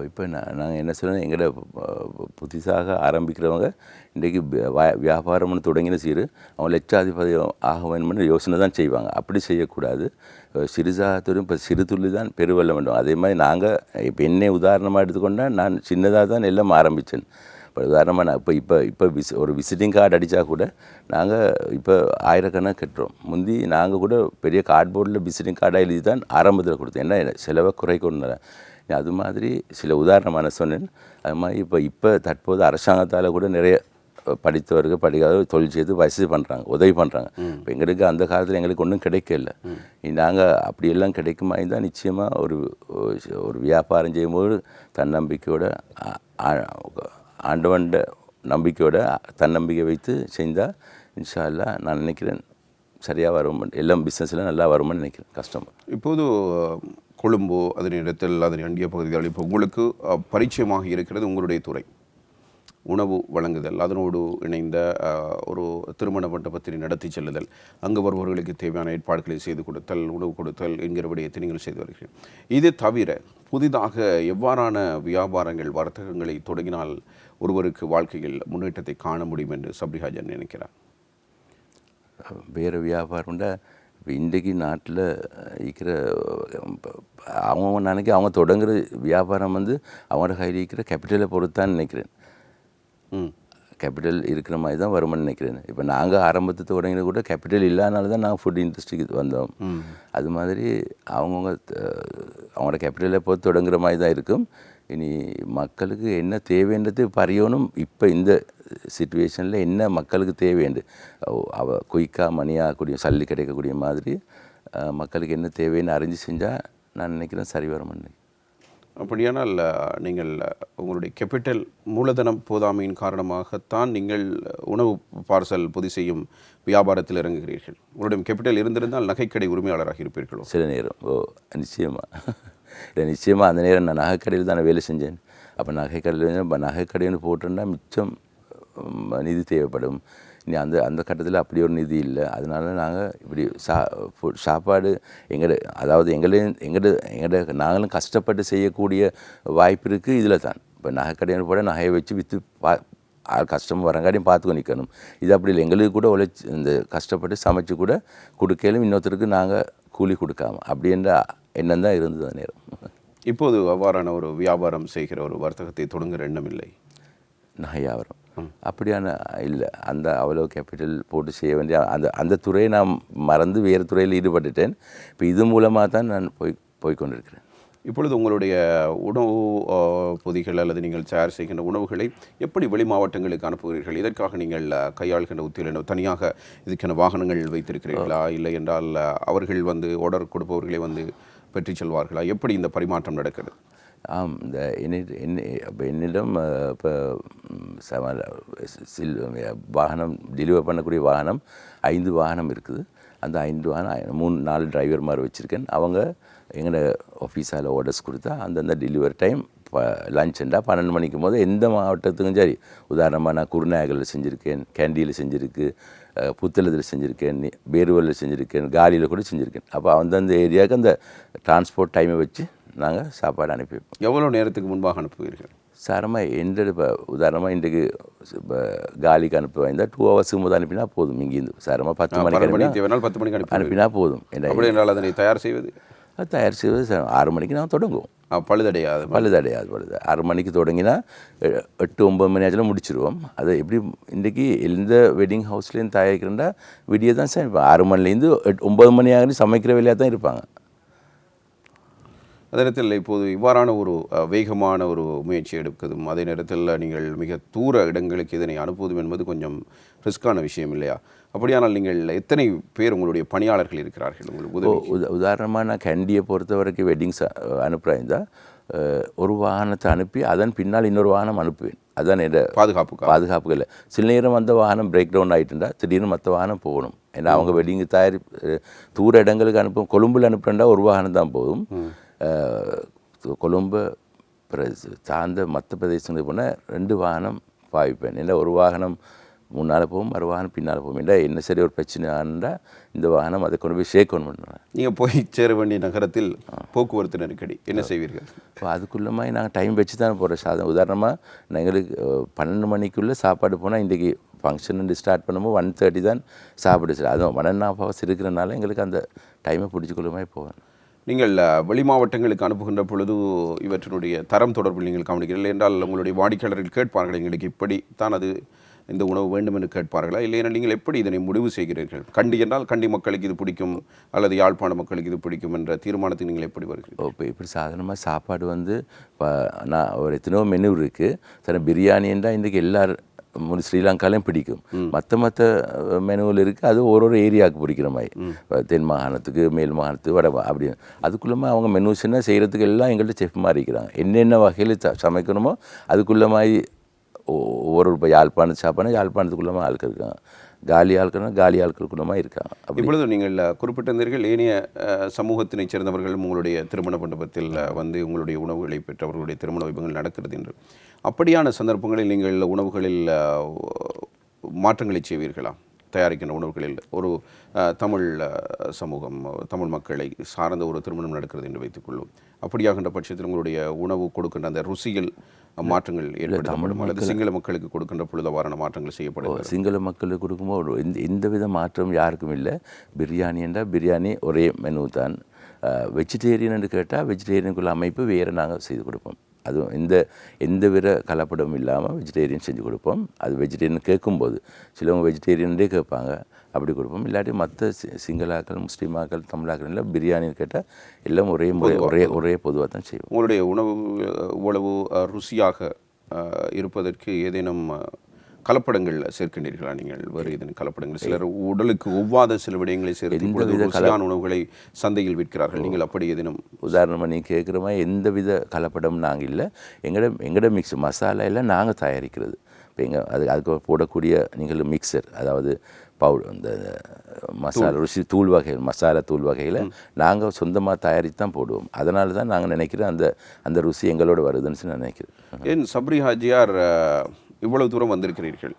இப்போ நாங்கள் என்ன சொல்கிறோம், எங்களோட புதுசாக ஆரம்பிக்கிறவங்க இன்றைக்கு வியாபாரம்னு தொடங்கின சீரு அவங்க லட்சாதிபதி ஆக வேணும்னு யோசனை தான் செய்வாங்க. அப்படி செய்யக்கூடாது. சிறுசாக இப்போ சிறு துள்ளி தான் பெருவெல்லம் வேண்டும். அதே மாதிரி நாங்கள் இப்போ என்னை உதாரணமாக எடுத்துக்கொண்டால் நான் சின்னதாக தான் எல்லாம் ஆரம்பித்தேன். இப்போ உதாரணமாக நான் இப்போ ஒரு விசிட்டிங் கார்டு அடித்தா கூட நாங்கள் இப்போ ஆயிரக்கணக்காக கட்டுறோம். முந்தி நாங்கள் கூட பெரிய கார்ட்போர்டில் விசிட்டிங் கார்டாக எழுதி தான் ஆரம்பத்தில் கொடுத்தோம். என்ன செலவை குறைக்கணும்ல. அது மாதிரி சில உதாரணமான சொன்னேன். அது மாதிரி இப்போ தற்போது அரசாங்கத்தால் கூட நிறைய படித்தவர்கள் படிக்காத தொழில் செய்து வசதி பண்ணுறாங்க, உதவி பண்ணுறாங்க. இப்போ எங்களுக்கு அந்த காலத்தில் எங்களுக்கு ஒன்றும் கிடைக்கல. நாங்கள் அப்படியெல்லாம் கிடைக்குமா தான் நிச்சயமாக ஒரு வியாபாரம் செய்யும்போது தன்னம்பிக்கையோட ஆண்டவன்ட நம்பிக்கையோட தன்னம்பிக்கை வைத்து செஞ்சால் இன்ஷா அல்லாஹ் நான் நினைக்கிறேன் சரியாக வரும். எல்லாம் பிஸ்னஸில் நல்லா வரும்னு நினைக்கிறேன். கஷ்டம். இப்போது கொழும்பு அதன் இடத்தில் அதன் அண்டிய பகுதிகளில் இப்போ உங்களுக்கு பரிச்சயமாக இருக்கிறது உங்களுடைய துறை உணவு வழங்குதல், அதனோடு இணைந்த ஒரு திருமண மண்டபத்தினை நடத்தி செல்லுதல், அங்கு வருபவர்களுக்கு தேவையான ஏற்பாடுகளை செய்து கொடுத்தல், உணவு கொடுத்தல் என்கிற விடயத்தை நீங்கள் செய்து வருகிறீர்கள். இது தவிர புதிதாக எவ்வாறான வியாபாரங்கள் வர்த்தகங்களை தொடங்கினால் ஒருவருக்கு வாழ்க்கையில் முன்னேற்றத்தை காண முடியும் என்று சப்ரிஹாஜன் நினைக்கிறார்? வேறு வியாபாரம்டா இப்போ இன்றைக்கு நாட்டில் இருக்கிற அவங்க நினைக்க அவங்க தொடங்குற வியாபாரம் அவங்களோட கையில் இருக்கிற கேபிட்டலை பொறுத்தான்னு நினைக்கிறேன். கேபிட்டல் இருக்கிற மாதிரி தான் வருமானு நினைக்கிறேன். இப்போ நாங்கள் ஆரம்பத்தை தொடங்கின கூட கேபிட்டல் இல்லாதனால தான் நாங்கள் ஃபுட் இண்டஸ்ட்ரிக்கு வந்தோம். அது மாதிரி அவங்களோட கேபிட்டலை பொறுத்து தொடங்குற மாதிரி தான் இருக்கும். இனி மக்களுக்கு என்ன தேவைன்றது பறியணும். இப்போ இந்த சிச்சுவேஷனில் என்ன மக்களுக்கு தேவைண்டு குயிக்காக மணியாகக்கூடிய சல்லி கிடைக்கக்கூடிய மாதிரி மக்களுக்கு என்ன தேவைன்னு அறிஞ்சு செஞ்சால் நான் நினைக்கிறேன் சரி வருமானு. அப்படியானால் நீங்கள் உங்களுடைய கேபிட்டல் மூலதனம் போதாமையின் காரணமாகத்தான் நீங்கள் உணவு பார்சல் பொதி செய்யும் வியாபாரத்தில் இறங்குகிறீர்கள். உங்களுடைய கேபிட்டல் இருந்திருந்தால் நகைக்கடை உரிமையாளராக இருப்பீர்களோ? சில நேரம் நிச்சயமாக இல்லை, நிச்சயமாக அந்த நேரம் நான் நகைக்கடையில் தானே வேலை செஞ்சேன். அப்போ நகைக்கடைன்னு போட்டோன்னா மிச்சம் நிதி தேவைப்படும். இனி அந்த கட்டத்தில் அப்படி ஒரு நிதி இல்லை. அதனால நாங்கள் இப்படி சாப்பாடு நாங்களும் கஷ்டப்பட்டு செய்யக்கூடிய வாய்ப்பு இருக்குது இதில் தான். இப்போ நகைக்கடைன்னு போட நகையை வச்சு விற்று கஷ்டமாக வரங்காட்டியும் பார்த்துக்கோ நிற்கணும். இது அப்படி இல்லை. எங்களுக்கு கூட உழைச்சி இந்த கஷ்டப்பட்டு சமைச்சு கூட கொடுக்கலும் இன்னொருத்தருக்கு நாங்கள் கூலி கொடுக்காம அப்படின்ற எண்ணம் தான் இருந்தது அந்த நேரம். இப்போது அவ்வாறான ஒரு வியாபாரம் செய்கிற ஒரு வர்த்தகத்தை தொடங்குகிற எண்ணம் இல்லை? நகை வியாபாரம் அப்படியான இல்லை. அவ்வளோ கேபிட்டல் போட்டு செய்ய வேண்டிய அந்த துறையை நான் மறந்து வேறு துறையில் ஈடுபட்டுட்டேன். இப்போ இது மூலமாக தான் நான் போய்கொண்டிருக்கிறேன். இப்பொழுது உங்களுடைய உணவு பொதிகள் அல்லது நீங்கள் தயார் செய்கின்ற உணவுகளை எப்படி வெளி மாவட்டங்களுக்கு அனுப்புகிறீர்கள்? இதற்காக நீங்கள் கையாளுகின்ற உத்தியில் தனியாக இதுக்கான வாகனங்கள் வைத்திருக்கிறீர்களா? இல்லை என்றால் அவர்கள் ஆர்டர் கொடுப்பவர்களை பெற்று செல்வார்களா? எப்படி இந்த பரிமாற்றம் நடக்கிறது? இந்த என்னிடம் இப்போ வாகனம் டெலிவர் பண்ணக்கூடிய வாகனம் 5 வாகனம் இருக்குது. அந்த 5 வாகனம் 3-4 டிரைவர் மாதிரி வச்சுருக்கேன். அவங்க எங்களோட ஆஃபீஸால் ஆர்டர்ஸ் கொடுத்தா அந்தந்த டெலிவரி டைம் லஞ்சுண்டா 12 மணிக்கும் போது எந்த மாவட்டத்துக்கும் சரி. உதாரணமாக நான் குருநாயகரில் செஞ்சுருக்கேன், கேண்டியில் செஞ்சுருக்கு, புத்தளத்தில் செஞ்சுருக்கேன், பேருவலில் செஞ்சுருக்கேன், காலியில் கூட செஞ்சுருக்கேன். அப்போ அந்தந்த ஏரியாவுக்கு அந்த டிரான்ஸ்போர்ட் டைமை வச்சு நாங்கள் சாப்பாடு அனுப்பி வைப்போம். எவ்வளோ நேரத்துக்கு முன்பாக அனுப்புவீர்கள்? சாரமாக இப்போ உதாரணமாக இன்றைக்கு இப்போ காலிக்கு அனுப்ப இருந்தால் 2 ஹவர்ஸுக்கு முதல் அனுப்பினா போதும். இங்கேருந்து சாரமாக 10 மணிக்கு அனுப்பினா போதும். அப்படி என்றால் அதனை தயார் செய்வது 6 மணிக்கு நான் தொடங்குவோம். பழுதடையாது 6 மணிக்கு தொடங்கினா 8-9 மணி ஆச்சுல முடிச்சிடுவோம். அது எப்படி இன்றைக்கி எந்த வெட்டிங் ஹவுஸ்லேருந்து தயாரிக்கிறேன்டா விடிய தான் சமைப்பேன். 6 மணிலேருந்து 9 மணி ஆகி சமைக்கிற வேலையாக தான் இருப்பாங்க. அதே நேரத்தில் இப்போது இவ்வாறான ஒரு வேகமான ஒரு முயற்சி எடுப்பதும் அதே நேரத்தில் நீங்கள் மிக தூர இடங்களுக்கு இதனை அனுப்புவதும் என்பது கொஞ்சம் ரிஸ்கான விஷயம் இல்லையா? அப்படியானால் நீங்கள் எத்தனை பேர் உங்களுடைய பணியாளர்கள் இருக்கிறார்கள் உங்களுக்கு? உதாரணமாக நான் கேண்டியை பொறுத்த வரைக்கும் வெட்டிங்ஸ் அனுப்புகிறேன். ஒரு வாகனத்தை அனுப்பி அதன் பின்னால் இன்னொரு வாகனம் அனுப்புவேன். அதுதான் என்னோட பாதுகாப்புகள் இல்லை. சில நேரம் அந்த வாகனம் பிரேக் டவுன் ஆகிட்டுண்டா திடீர்னு மற்ற வாகனம் போகணும். ஏன்னா அவங்க வெட்டிங்கு தூர இடங்களுக்கு அனுப்பும். கொழும்பில் அனுப்புகிறேன்டா ஒரு வாகனம் தான் போதும். கொழும்பு சார்ந்த மற்ற பிரதேசங்களுக்கு போனால் 2 வாகனம் பாவிப்பேன். ஏன்னா ஒரு வாகனம் முன்னால் போகும், மறு வாகனம் பின்னால் போகும். ஏன்னா என்ன சரி ஒரு பிரச்சனை ஆனால் இந்த வாகனம் அதை கொண்டு போய் ஷேக் பண்ணுவேன். நீங்கள் போய் சேர வேண்டிய நகரத்தில் போக்குவரத்து நெருக்கடி என்ன செய்வீர்கள்? இப்போ அதுக்குள்ள மாதிரி நாங்கள் டைம் வச்சு தான் போகிறோம். சாதம் உதாரணமாக எங்களுக்கு 12 மணிக்குள்ளே சாப்பாடு போனால் இன்றைக்கி ஃபங்க்ஷன் ஸ்டார்ட் பண்ணும்போது 1:30 தான் சாப்பிடு சார். அதுவும் 1.5 hours இருக்கிறனால எங்களுக்கு அந்த டைமை பிடிச்சிக்கொள்ள மாதிரி போவேன். நீங்கள் வெளி மாவட்டங்களுக்கு அனுப்புகின்ற பொழுது இவற்றினுடைய தரம் தொடர்பில் நீங்கள் கவனிக்கிறீர்கள் என்றால் உங்களுடைய வாடிக்கையாளர்கள் கேட்பார்கள் எங்களுக்கு இப்படி தான் அது இந்த உணவு வேண்டும் என்று கேட்பார்களா இல்லை என்றால் நீங்கள் எப்படி இதனை முடிவு செய்கிறீர்கள்? கண்டி என்றால் கண்டி மக்களுக்கு இது பிடிக்கும் அல்லது யாழ்ப்பாண மக்களுக்கு இது பிடிக்கும் என்ற தீர்மானத்தை நீங்கள் எப்படி வருகிறீர்கள்? இப்போ இப்படி சாதாரணமாக சாப்பாடு வந்து இப்போ நான் ஒரு எத்தனையோ மெனு இருக்குது. சரி, பிரியாணி என்றால் இன்றைக்கி எல்லாரும் ஸ்ரீலங்காலையும் பிடிக்கும். மற்ற மெனுவில் இருக்குது, அது ஒரு ஏரியாவுக்கு பிடிக்கிற மாதிரி. தென் மாகாணத்துக்கு, மேல் மாகாணத்துக்கு, வட அப்படி அதுக்குள்ளே அவங்க மெனுஸ்ன்னா செய்கிறதுக்கு எல்லாம் எங்கள்கிட்ட செஃப் மாதிரி இருக்கிறாங்க. என்னென்ன வகையில் சமைக்கணுமோ அதுக்குள்ளே மாதிரி ஒவ்வொரு இப்போ யாழ்ப்பாணத்து சாப்பாடு யாழ்ப்பாணத்துக்குள்ளமாக ஆட்கள் இருக்காங்க, காலி ஆட்கள்னா காலி ஆட்களுக்குள்ளமாக இருக்காங்க. இப்பொழுது நீங்கள் குறிப்பிட்டிருந்தீர்கள் ஏனைய சமூகத்தினைச் சேர்ந்தவர்கள் உங்களுடைய திருமண மண்டபத்தில் வந்து உங்களுடைய உணவுகளை பெற்றவர்களுடைய திருமண வைபவங்கள் நடக்கிறது என்று. அப்படியான சந்தர்ப்பங்களில் நீங்கள் உணவுகளில் மாற்றங்களை செய்வீர்களா? தயாரிக்கின்ற உணவுகளில் ஒரு தமிழ் சமூகம், தமிழ் மக்களை சார்ந்த ஒரு திருமணம் நடக்கிறது என்று வைத்துக்கொள்ளும். அப்படியாகின்ற பட்சத்தில் உங்களுடைய உணவு கொடுக்கின்ற அந்த ருசியில் மாற்றங்கள் ஏற்படுத்தப்படும் அல்லது சிங்கள மக்களுக்கு கொடுக்கின்ற பொழுதவாறான மாற்றங்கள் செய்யப்படும்? சிங்கள மக்களுக்கு கொடுக்கும்போது எந்த வித மாற்றம் யாருக்கும் இல்லை. பிரியாணி என்றால் பிரியாணி ஒரே மெனு தான். வெஜிடேரியன் என்று கேட்டால் வெஜிடேரியனுக்குள்ள அமைப்பு வேறு நாங்கள் செய்து கொடுப்போம். அதுவும் எந்த வித கலப்படமும் இல்லாமல் வெஜிடேரியன் செஞ்சு கொடுப்போம். அது வெஜிடேரியன் கேட்கும்போது சிலவங்க வெஜிடேரியன்டே கேட்பாங்க, அப்படி கொடுப்போம். இல்லாட்டி மற்ற சிங்களாக்கள், முஸ்லீமாக்கள், தமிழாக்கள் எல்லாம் பிரியாணி கேட்டால் எல்லாம் ஒரே பொதுவாக தான் செய்வோம். உங்களுடைய உணவு இவ்வளவு ருசியாக இருப்பதற்கு ஏதேனும் கலப்படங்கள் சேர்க்கின்றீர்களா? நீங்கள் வேறு ஏதேனும் கலப்படங்கள், சிலர் உடலுக்கு ஒவ்வாத சில விடயங்களை சேர்த்து ருசியான உணவுகளை சந்தையில் விற்கிறார்கள், நீங்கள் அப்படி ஏதேனும்? உதாரணமாக நீங்கள் கேட்குற மாதிரி எந்த வித கலப்படமும் நாங்கள் இல்லை. எங்களோட மிக்ஸ் மசாலா எல்லாம் நாங்கள் தயாரிக்கிறது. இப்போ அதுக்கு போடக்கூடிய நீங்கள் மிக்சர், அதாவது பவுடர், இந்த மசாலா ருசி தூள் வகைகள், மசாலா தூள் வகையில் நாங்கள் சொந்தமாக தயாரித்து தான் போடுவோம். அதனால தான் நாங்கள் நினைக்கிறோம் அந்த ருசி எங்களோட வருதுன்னு நினைக்கிறேன். ஏன் சப்ரி ஹாஜியார் இவ்வளவு தூரம் வந்திருக்கிறீர்கள்?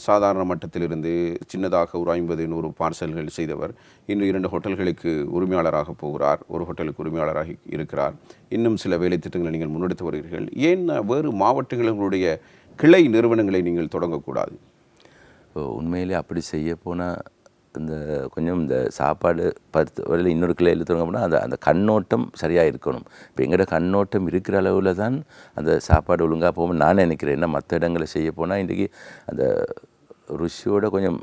சாதாரண மட்டத்திலிருந்து சின்னதாக ஒரு 50-100 பார்சல்கள் செய்தவர் இன்று 2 ஹோட்டல்களுக்கு உரிமையாளராக போகிறார், ஒரு ஹோட்டலுக்கு உரிமையாளராக இருக்கிறார். இன்னும் சில வேலை திட்டங்களை நீங்கள் முன்னெடுத்து வருகிறீர்கள். ஏன் வேறு மாவட்டங்களுடைய கிளை நிறுவனங்களை நீங்கள் தொடங்கக்கூடாது? உண்மையிலே அப்படி செய்ய போனால் இந்த சாப்பாடு வரையில் இன்னொரு கிளையில் தொடங்க போனால் அந்த கண்ணோட்டம் சரியாக இருக்கணும். இப்போ எங்களோட கண்ணோட்டம் இருக்கிற அளவில் தான் அந்த சாப்பாடு ஒழுங்காக போகும்னு நான் நினைக்கிறேன். ஏன்னா மற்ற இடங்களை செய்ய போனால் இன்றைக்கி அந்த ருசியோட கொஞ்சம்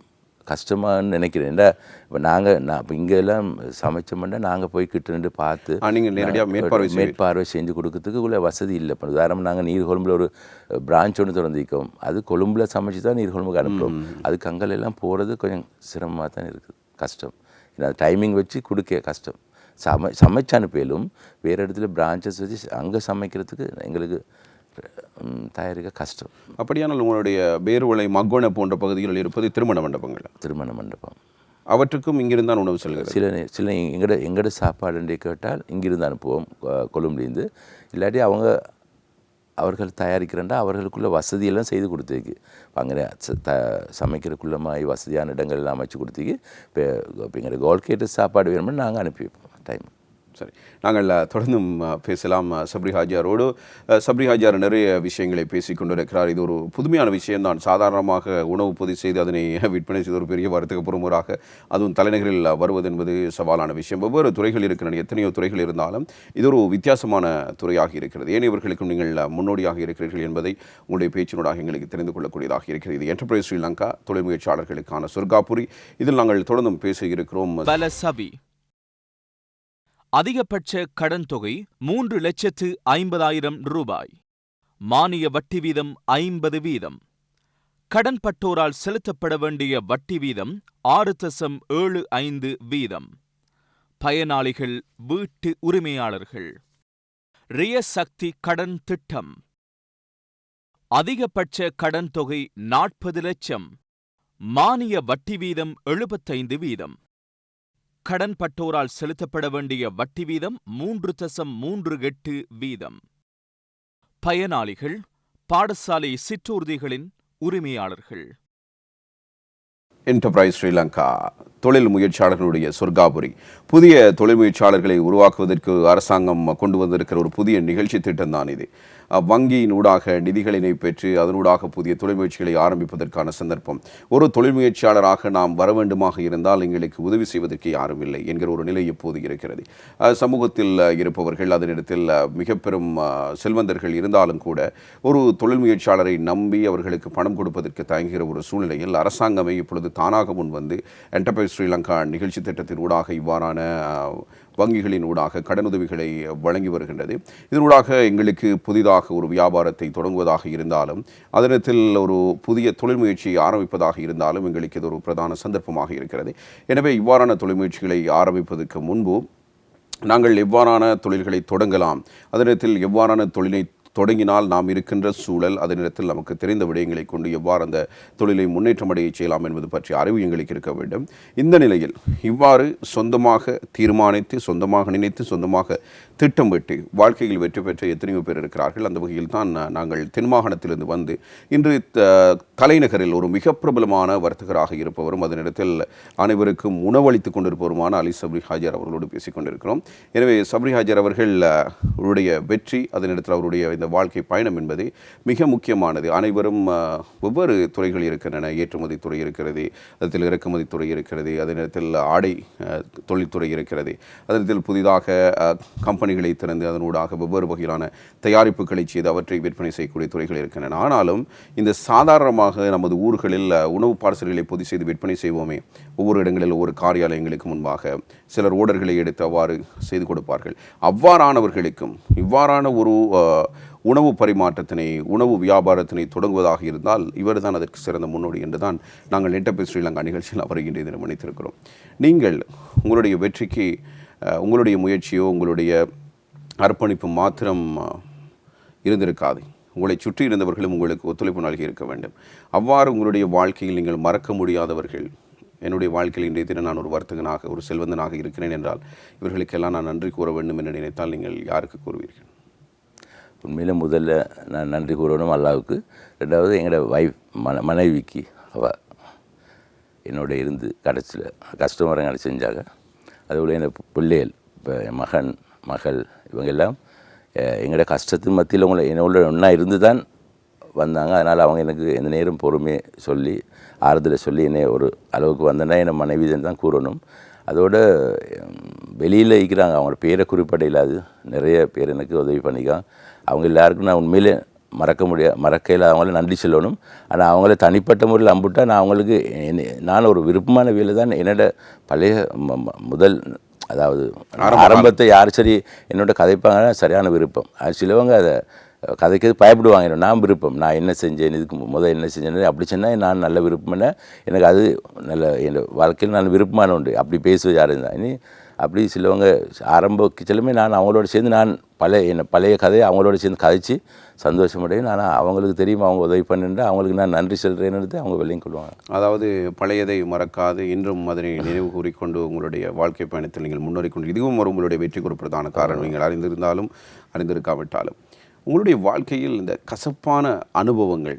கஷ்டமானு நினைக்கிறேன். ஏன்னா இப்போ இப்போ இங்கெல்லாம் சமைச்சோம்னா நாங்கள் போய் கிட்ட நின்று பார்த்து நீங்கள் நேரடியாக மேற்பார்வை செஞ்சு கொடுக்கறதுக்கு உள்ள வசதி இல்லை. இப்போ உதாரணம் நாங்கள் நீர்கொழும்பில் ஒரு பிரான்ச் ஒன்று திறந்திருக்கோம். அது கொழும்புல சமைச்சு தான் நீர்கொழும்புக்கு அனுப்புகிறோம். அதுக்கு அங்கெல்லாம் போகிறது கொஞ்சம் சிரமமாக தான் இருக்குது, கஷ்டம். ஏன்னா டைமிங் வச்சு கொடுக்க கஷ்டம். சமைச்சு அனுப்பிலும் வேறு இடத்துல பிரான்ச்சஸ் வச்சு அங்கே சமைக்கிறதுக்கு எங்களுக்கு தயாரிக்க கஷ்டம். அப்படியானால் உங்களுடைய பேருவளை, மகோன போன்ற பகுதிகளில் இருப்பது திருமண மண்டபங்கள். திருமண மண்டபம் அவற்றுக்கும் இங்கிருந்தான் உணவு செல்கிறது. சில எங்களோட சாப்பாடு கேட்டால் இங்கிருந்து அனுப்புவோம், கொழும்புலேருந்து. இல்லாட்டி அவர்கள் தயாரிக்கிறேன்டா அவர்களுக்குள்ள வசதியெல்லாம் செய்து கொடுத்துருக்கு. அங்கே சமைக்கிறதுக்குள்ள மாதிரி வசதியான இடங்கள்லாம் அமைச்சு கொடுத்துக்கு. இப்போ எங்களோட கோல்கேட்டு சாப்பாடு வேணும்னு நாங்கள் அனுப்பி வைப்போம் டைம். சரி, நாங்கள் தொடர்ந்தும் பேசலாம் சப்ரி ஹாஜியாரோடு. சப்ரி ஹாஜியார் நிறைய விஷயங்களை பேசி கொண்டிருக்கிறார். இது ஒரு புதுமையான விஷயம்தான். சாதாரணமாக உணவு பொதி செய்து அதனை விற்பனை செய்து ஒரு பெரிய வர்த்தக பொறுமுறாக அதுவும் தலைநகரில் வருவது என்பது சவாலான விஷயம். வெவ்வேறு துறைகள் இருக்கின்றன, எத்தனையோ துறைகள் இருந்தாலும் இது ஒரு வித்தியாசமான துறையாக இருக்கிறது. ஏன் இவர்களுக்கும் நீங்கள் முன்னோடியாக இருக்கிறீர்கள் என்பதை உங்களுடைய பேச்சினூடாக எங்களுக்கு தெரிந்து கொள்ளக்கூடியதாக இருக்கிறது. இது என்டர்பிரைஸ் ஸ்ரீலங்கா, தொழில் முயற்சியாளர்களுக்கான சொர்க்காபுரி. இதில் நாங்கள் தொடர்ந்தும் பேச இருக்கிறோம். அதிகபட்ச கடன் தொகை 3,50,000 ரூபாய். மானிய வட்டி வீதம் 50%. கடன் பட்டோரால் செலுத்தப்பட வேண்டிய வட்டி வீதம் 6.75%. பயனாளிகள் வீட்டு உரிமையாளர்கள். ரியசக்தி கடன் திட்டம். அதிகபட்ச கடன் தொகை 40 லட்சம். மானிய வட்டி வீதம் 75%. கடன் பட்டோரால் செலுத்தப்பட வேண்டிய வட்டி வீதம் 3.38%. பயனாளிகள் பாடசாலை சிற்றூர்திகளின் உரிமையாளர்கள். என்டர்பிரைஸ் ஸ்ரீலங்கா, தொழில் முயற்சியாளர்களுடைய சொர்க்காபுரி. புதிய தொழில் முயற்சியாளர்களை உருவாக்குவதற்கு அரசாங்கம் கொண்டு வந்திருக்கிற ஒரு புதிய நிகழ்ச்சி திட்டம் தான் இது. வங்கியினூடாக நிதிகளினை பெற்று அதனூடாக புதிய தொழில் முயற்சிகளை ஆரம்பிப்பதற்கான சந்தர்ப்பம். ஒரு தொழில் முயற்சியாளராக நாம் வர வேண்டுமாக இருந்தால் எங்களுக்கு உதவி செய்வதற்கு யாரும் இல்லை என்கிற ஒரு நிலை இப்போது இருக்கிறது. சமூகத்தில் இருப்பவர்கள் அதனிடத்தில் மிக பெரும் செல்வந்தர்கள் இருந்தாலும் கூட ஒரு தொழில் முயற்சியாளரை நம்பி அவர்களுக்கு பணம் கொடுப்பதற்கு தயங்குகிற ஒரு சூழ்நிலையில் அரசாங்கமே இப்பொழுது தானாக முன் வந்து என்டர்பிரைஸ் ஸ்ரீலங்கா நிகழ்ச்சி திட்டத்தின் ஊடாக இவ்வாறான வங்கிகளின் ஊடாக கடனுதவிகளை வழங்கி வருகின்றது. இதனூடாக எங்களுக்கு புதிதாக ஒரு வியாபாரத்தை தொடங்குவதாக இருந்தாலும் அதனத்தில் ஒரு புதிய தொழில் முயற்சியை ஆரம்பிப்பதாக இருந்தாலும் எங்களுக்கு இது ஒரு பிரதான சந்தர்ப்பமாக இருக்கிறது. எனவே இவ்வாறான தொழில் முயற்சிகளை ஆரம்பிப்பதற்கு முன்பு நாங்கள் எவ்வாறான தொழில்களை தொடங்கலாம், அதனத்தில் எவ்வாறான தொழிலை தொடங்கினால் நாம் இருக்கின்ற சூழல் அதனிடத்தில் நமக்கு தெரிந்த விடயங்களை கொண்டு எவ்வாறு அந்த தொழிலை முன்னேற்றமடைய செய்யலாம் என்பது பற்றி அறிவு எங்களுக்கு இருக்க வேண்டும். இந்த நிலையில் இவ்வாறு சொந்தமாக தீர்மானித்து சொந்தமாக நினைத்து சொந்தமாக திட்டமிட்டு வாழ்க்கையில் வெற்றி பெற்ற எத்தனையோ பேர் இருக்கிறார்கள். அந்த வகையில் தான் நாங்கள் தென்மாகாணத்திலிருந்து வந்து இன்று தலைநகரில் ஒரு மிக பிரபலமான வர்த்தகராக இருப்பவரும் அதனிடத்தில் அனைவருக்கும் உணவளித்துக் கொண்டிருப்பவருமான அலி சப்ரி ஹாஜர் அவர்களோடு பேசிக் கொண்டிருக்கிறோம். எனவே சப்ரி ஹாஜர் அவர்கள் அவருடைய வெற்றி அதனிடத்தில் அவருடைய இந்த வாழ்க்கை பயணம் என்பது மிக முக்கியமானது. அனைவரும் ஒவ்வொரு துறைகள் இருக்கின்றன. ஏற்றுமதி துறை இருக்கிறது, அதில் இறக்குமதி துறை இருக்கிறது, அதனிடத்தில் ஆடை தொழில்துறை இருக்கிறது, அதனிடத்தில் புதிதாக கம்பெனிகளை திறந்து அதனூடாக வெவ்வேறு வகையிலான தயாரிப்புகளை செய்து அவற்றை விற்பனை செய்யக்கூடிய துறைகள் இருக்கின்றன. ஆனாலும் இந்த சாதாரணமாக நமது ஊர்களில் உணவு பார்சல்களை பொதி செய்து விற்பனை செய்வோமே, ஒவ்வொரு இடங்களில் ஒவ்வொரு காரியாலயங்களுக்கு முன்பாக சிலர் ஓடர்களை எடுத்து அவ்வாறு செய்து கொடுப்பார்கள். அவ்வாறானவர்களுக்கும் இவ்வாறான ஒரு உணவு பரிமாற்றத்தினை உணவு வியாபாரத்தினை தொடங்குவதாக இருந்தால் இவர் தான் அதற்கு சிறந்த முன்னோடி என்று தான் நாங்கள் என்டர்பிரைஸ் ஸ்ரீலங்கா நிகழ்ச்சியில் அவரை இன்றைய தினம் நினைத்திருக்கிறோம். நீங்கள் உங்களுடைய வெற்றிக்கு உங்களுடைய முயற்சியோ உங்களுடைய அர்ப்பணிப்பு மாத்திரம் இருந்திருக்காது, உங்களை சுற்றி இருந்தவர்களும் உங்களுக்கு ஒத்துழைப்பு நல்கி இருக்க வேண்டும். அவ்வாறு உங்களுடைய வாழ்க்கையில் நீங்கள் மறக்க முடியாதவர்கள், என்னுடைய வாழ்க்கையில் இன்றைய தினம் நான் ஒரு வர்த்தகனாக ஒரு செல்வந்தனாக இருக்கிறேன் என்றால் இவர்களுக்கெல்லாம் நான் நன்றி கூற வேண்டும் என்று நினைத்தால் நீங்கள் யாருக்கு கூறுவீர்கள்? உண்மையில் முதல்ல நான் நன்றி கூறணும் அல்லாவுக்கு. ரெண்டாவது எங்களோட மனைவிக்கு, அவள் என்னோட இருந்து கடைசியில் கஸ்டமரங்களை செஞ்சாங்க. அதுபோல் என் பிள்ளைகள், இப்போ என் மகள் இவங்கெல்லாம் எங்களோட கஷ்டத்தின் மத்தியில் என்னோட ஒன்றா இருந்து தான் வந்தாங்க. அதனால் அவங்க எனக்கு எந்த நேரம் பொறுமையை சொல்லி ஆறுதலை சொல்லி என்னை ஒரு அளவுக்கு வந்தேன்னா என்னை மனைவி தான் கூறணும். அதோட வெளியில் இருக்கிறாங்க, அவங்களோட பேரை குறிப்பிட இல்லாது நிறைய பேர் எனக்கு உதவி பண்ணிக்கான். அவங்க எல்லாருக்கும் நான் உண்மையிலே மறக்கையில் அவங்கள நன்றி சொல்லணும். ஆனால் அவங்கள தனிப்பட்ட முறையில் அம்புட்டா நான் அவங்களுக்கு நான் ஒரு விருப்பமான வேலை தான் என்னோட பழைய முதல் அதாவது ஆரம்பத்தை யார் சரி என்னோட கதைப்பாங்கன்னா சரியான விருப்பம். சிலவங்க அதை கதைக்கிறது பயப்படுவாங்க. நான் விருப்பம், நான் என்ன செஞ்சேன், இதுக்கு என்ன செஞ்சேன் அப்படி சொன்னால் நான் நல்ல விருப்பம்னா எனக்கு அது நல்ல என் வாழ்க்கையில் நல்ல விருப்பமான உண்டு. அப்படி பேசுவது யார் இருந்தால் இனி அப்படி சிலவங்க ஆரம்பிக்கலுமே நான் அவங்களோட சேர்ந்து நான் பழைய கதையை அவங்களோட சேர்ந்து கதைச்சி சந்தோஷமடையும். நான் அவங்களுக்கு தெரியும் அவங்க உதவி பண்ணிட்டு அவங்களுக்கு நான் நன்றி சொல்கிறேன்னு அவங்க வெளியும் கொள்வாங்க. அதாவது பழையதை மறக்காது இன்றும் அதனை நினைவு கூறிக்கொண்டு உங்களுடைய வாழ்க்கை பயணத்தில் நீங்கள் முன்னேறிக்கொண்டு இதுவும் ஒரு உங்களுடைய வெற்றிக்கு ஒரு பிரதான காரணம். நீங்கள் அறிந்திருந்தாலும் அறிந்திருக்காவிட்டாலும் உங்களுடைய வாழ்க்கையில் இந்த கசப்பான அனுபவங்கள்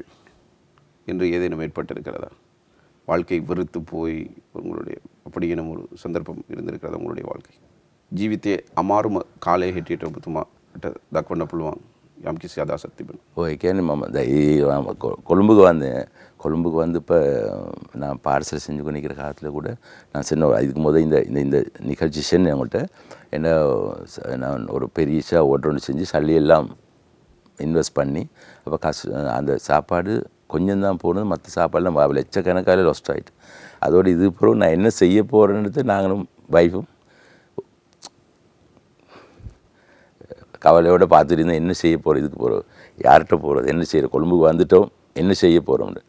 என்று ஏதேனும் ஏற்பட்டிருக்கிறதா? வாழ்க்கை வெறுத்து போய் உங்களுடைய அப்படி எனும் ஒரு சந்தர்ப்பம் இருந்திருக்கிறதா? உங்களுடைய வாழ்க்கை ජීවිතයේ අමාරුම කාලය හිටියට ඔබතුමාට දක්වන්න පුළුවන් යම් කිසි අදහසක් තිබෙනවා? ඒ කියන්නේ මම கொழும்புக்கு வந்தேன். கொழும்புக்கு வந்து இப்போ நான் பார்சல் செஞ்சு கொண்டிருக்கிற காலத்தில் கூட நான் சின்ன இதுக்கு முதல் இந்த நிகழ்ச்சி சென்று அவங்கள்ட்ட என்ன நான் ஒரு பெரிய ஓட்டர் செஞ்சு சல்லியெல்லாம் இன்வெஸ்ட் பண்ணி அப்போ அந்த சாப்பாடு கொஞ்சம் தான் போனது, மற்ற சாப்பாடுலாம் லட்சக்கணக்கான லாஸ்ட் ஆகிட்டு. அதோடு இது பிறகு நான் என்ன செய்ய போகிறேன்றது நாங்களும் வைஃபும் கவலையோடு பார்த்துட்டு இருந்தேன். என்ன செய்ய போகிறோம், இதுக்கு போகிறோம், யார்கிட்ட போகிறது, என்ன செய்கிற, கொழும்புக்கு வந்துட்டோம், என்ன செய்ய போகிறோம்னு.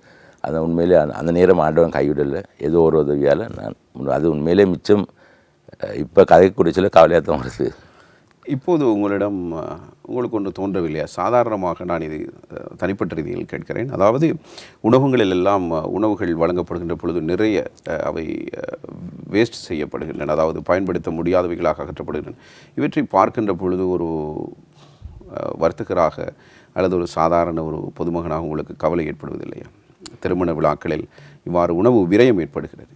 அதை உண்மையிலே அந்த நேரம் ஆண்டவன் கைவிடலை. ஏதோ ஒரு உதவியால் நான் அது உண்மையிலே மிச்சம் இப்போ கதை குடிச்சல கவலையாக தான் வருது. இப்போது உங்களிடம் உங்களுக்கு ஒன்று தோன்றவில்லையா? சாதாரணமாக நான் இது தனிப்பட்ட ரீதியில் கேட்கிறேன். அதாவது உணவகங்களில் எல்லாம் உணவுகள் வழங்கப்படுகின்ற பொழுது நிறைய அவை வேஸ்ட் செய்யப்படுகின்றன, அதாவது பயன்படுத்த முடியாதவைகளாக அகற்றப்படுகின்றன. இவற்றை பார்க்கின்ற பொழுது ஒரு வர்த்தகராக அல்லது ஒரு சாதாரண ஒரு பொதுமகனாக உங்களுக்கு கவலை ஏற்படுவதில்லையா? திருமண விழாக்களில் இவ்வாறு உணவு விரயம் ஏற்படுகிறது.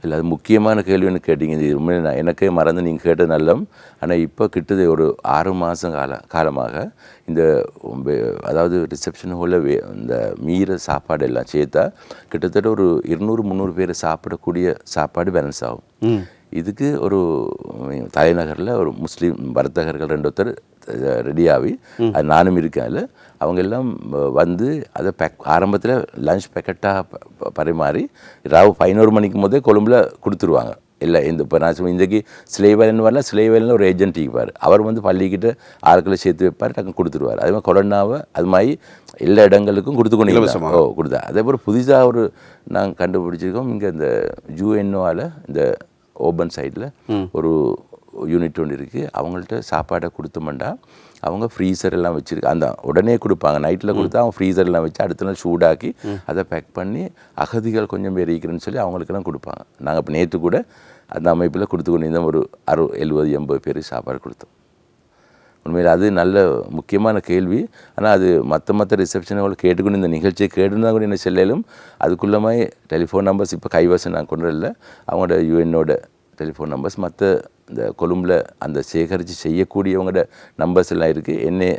இல்லை, அது முக்கியமான கேள்வின்னு கேட்டீங்க. இது உண்மையிலே நான் எனக்கே மறந்து நீங்கள் கேட்டது நல்லம். ஆனால் இப்போ கிட்டது ஒரு 6 மாதம் காலமாக இந்த அதாவது ரிசப்ஷன் ஹாலில் இந்த மீற சாப்பாடு எல்லாம் சேர்த்தா கிட்டத்தட்ட ஒரு 200-300 பேர் சாப்பிடக்கூடிய சாப்பாடு பேலன்ஸ் ஆகும். இதுக்கு ஒரு தலைநகரில் ஒரு முஸ்லீம் வர்த்தகர்கள் 2 பேர் ரெடியாகி, அது நானும் இருக்கேன் அதில், அவங்க எல்லாம் வந்து அதை ஆரம்பத்தில் லஞ்ச் பேக்கெட்டாக பரிமாறி ராவு 11 மணிக்கு போதே கொழும்பில் கொடுத்துருவாங்க. இல்லை இந்த இப்போ நான் இன்றைக்கு சிலைவேலன்னு வரல, சிலைவேலில் ஒரு ஏஜென்ட் இருப்பார், அவர் வந்து பள்ளிக்கிட்ட ஆட்களை சேர்த்து வைப்பார், டக்குன்னு கொடுத்துருவார். அதே மாதிரி கொரோனாவை அது மாதிரி எல்லா இடங்களுக்கும் கொடுத்துக்கொண்டு கொடுத்தா. அதே போல் புதிதாக ஒரு நாங்கள் கண்டுபிடிச்சிருக்கோம். இங்கே இந்த யூஎன்ஓவில் இந்த ஓபன் சைடில் ஒரு யூனிட் ஒன்று இருக்குது. அவங்கள்ட்ட சாப்பாடை கொடுத்தோம்னா அவங்க ஃப்ரீசர் எல்லாம் வச்சுருக்கு, அந்த உடனே கொடுப்பாங்க. நைட்டில் கொடுத்தா அவங்க ஃப்ரீசர்லாம் வச்சு அடுத்த நாள் சூடாக்கி அதை பேக் பண்ணி அகதிகள் கொஞ்சம் பேர் இருக்கிறேன்னு சொல்லி அவங்களுக்கெல்லாம் கொடுப்பாங்க. நாங்கள் இப்போ நேற்று கூட அந்த அமைப்பில் கொடுத்து கொண்டு இருந்தோம். ஒரு 60-70 பேர் சாப்பாடு கொடுத்தோம். உண்மையில் அது நல்ல முக்கியமான கேள்வி. ஆனால் அது மற்ற ரிசப்ஷனை கேட்டுக்கொண்டு இந்த நிகழ்ச்சியை கேட்டுருந்தா கூட என்ன செல்லும், அதுக்குள்ளமாய் டெலிஃபோன் நம்பர்ஸ் இப்போ கைவசம் நான் கொண்டு வரல, அவங்களோட யூஎன்னோட டெலிஃபோன் நம்பர்ஸ், மற்ற இந்த கொழும்பில் அந்த சேகரித்து செய்யக்கூடியவங்களோட நம்பர்ஸ் எல்லாம் இருக்குது. என்னை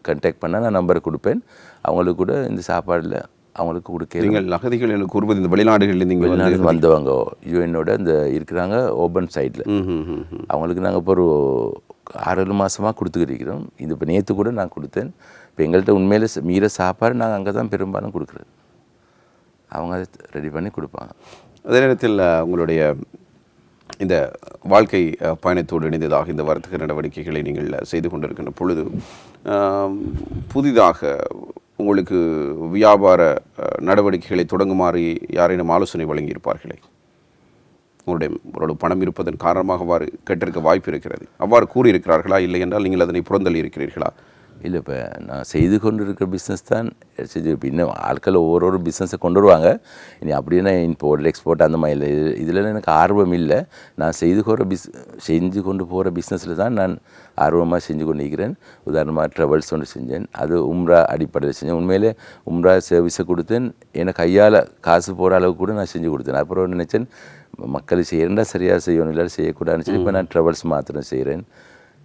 கண்டெக்ட் பண்ணால் நான் நம்பரை கொடுப்பேன். அவங்களுக்கு கூட இந்த சாப்பாடில் அவங்களுக்கு கொடுக்க. நீங்கள் அகதிகள் எனக்கு கூறுவது இந்த வெளிநாடுகளில் நீங்கள் வந்தவங்க யூஎன்னோட இந்த இருக்கிறாங்க ஓபன் சைடில், அவங்களுக்கு நாங்கள் இப்போ ஒரு 6-7 மாதமாக கொடுத்துக்கிட்டு. இது இப்போ நேற்று கூட நான் கொடுத்தேன். இப்போ எங்கள்கிட்ட உண்மையிலே மீற சாப்பாடு நாங்கள் அங்கே தான் பெரும்பாலும் கொடுக்குறது, அவங்க அதை ரெடி பண்ணி கொடுப்பாங்க. அதே நேரத்தில் உங்களுடைய இந்த வாழ்க்கை பயணத்தோடு இணைந்ததாக இந்த வர்த்தக நடவடிக்கைகளை நீங்கள் செய்து கொண்டிருக்கின்ற பொழுது புதிதாக உங்களுக்கு வியாபார நடவடிக்கைகளை தொடங்குமாறு யாரேனும் ஆலோசனை வழங்கியிருப்பார்களே? உங்களுடைய பணம் இருப்பதன் காரணமாக அவ்வாறு கேட்டிருக்க வாய்ப்பு இருக்கிறது. அவ்வாறு கூறியிருக்கிறார்களா? இல்லை என்றால் நீங்கள் அதனை புறந்தள்ளி இருக்கிறீர்களா? இல்லை, இப்போ நான் செய்து கொண்டு இருக்கிற பிஸ்னஸ் தான் இப்போ இன்னும் ஆட்கள் ஒவ்வொரு பிஸ்னஸை கொண்டு வருவாங்க. இனி அப்படின்னா இம்போர்ட் எக்ஸ்போர்ட் அந்த மாதிரி இல்லை. இதில் எனக்கு ஆர்வம் இல்லை. நான் செஞ்சு கொண்டு போகிற பிஸ்னஸில் தான் நான் ஆர்வமாக செஞ்சு கொண்டு இருக்கிறேன். உதாரணமாக ட்ராவல்ஸ் ஒன்று செஞ்சேன், அது உம்ரா அடிப்படையில் செஞ்சேன். உண்மையிலே உம்ரா சர்வீஸை கொடுத்தேன், எனக்கு கையால் காசு போகிற அளவுக்கு கூட நான் செஞ்சு கொடுத்தேன். அப்புறம் நினச்சேன் மக்கள் செய்யறேன்டா சரியாக செய்யணும், இல்லை செய்யக்கூடாதுன்னு சொல்லி இப்போ நான் ட்ராவல்ஸ் மாத்திரம் செய்கிறேன்.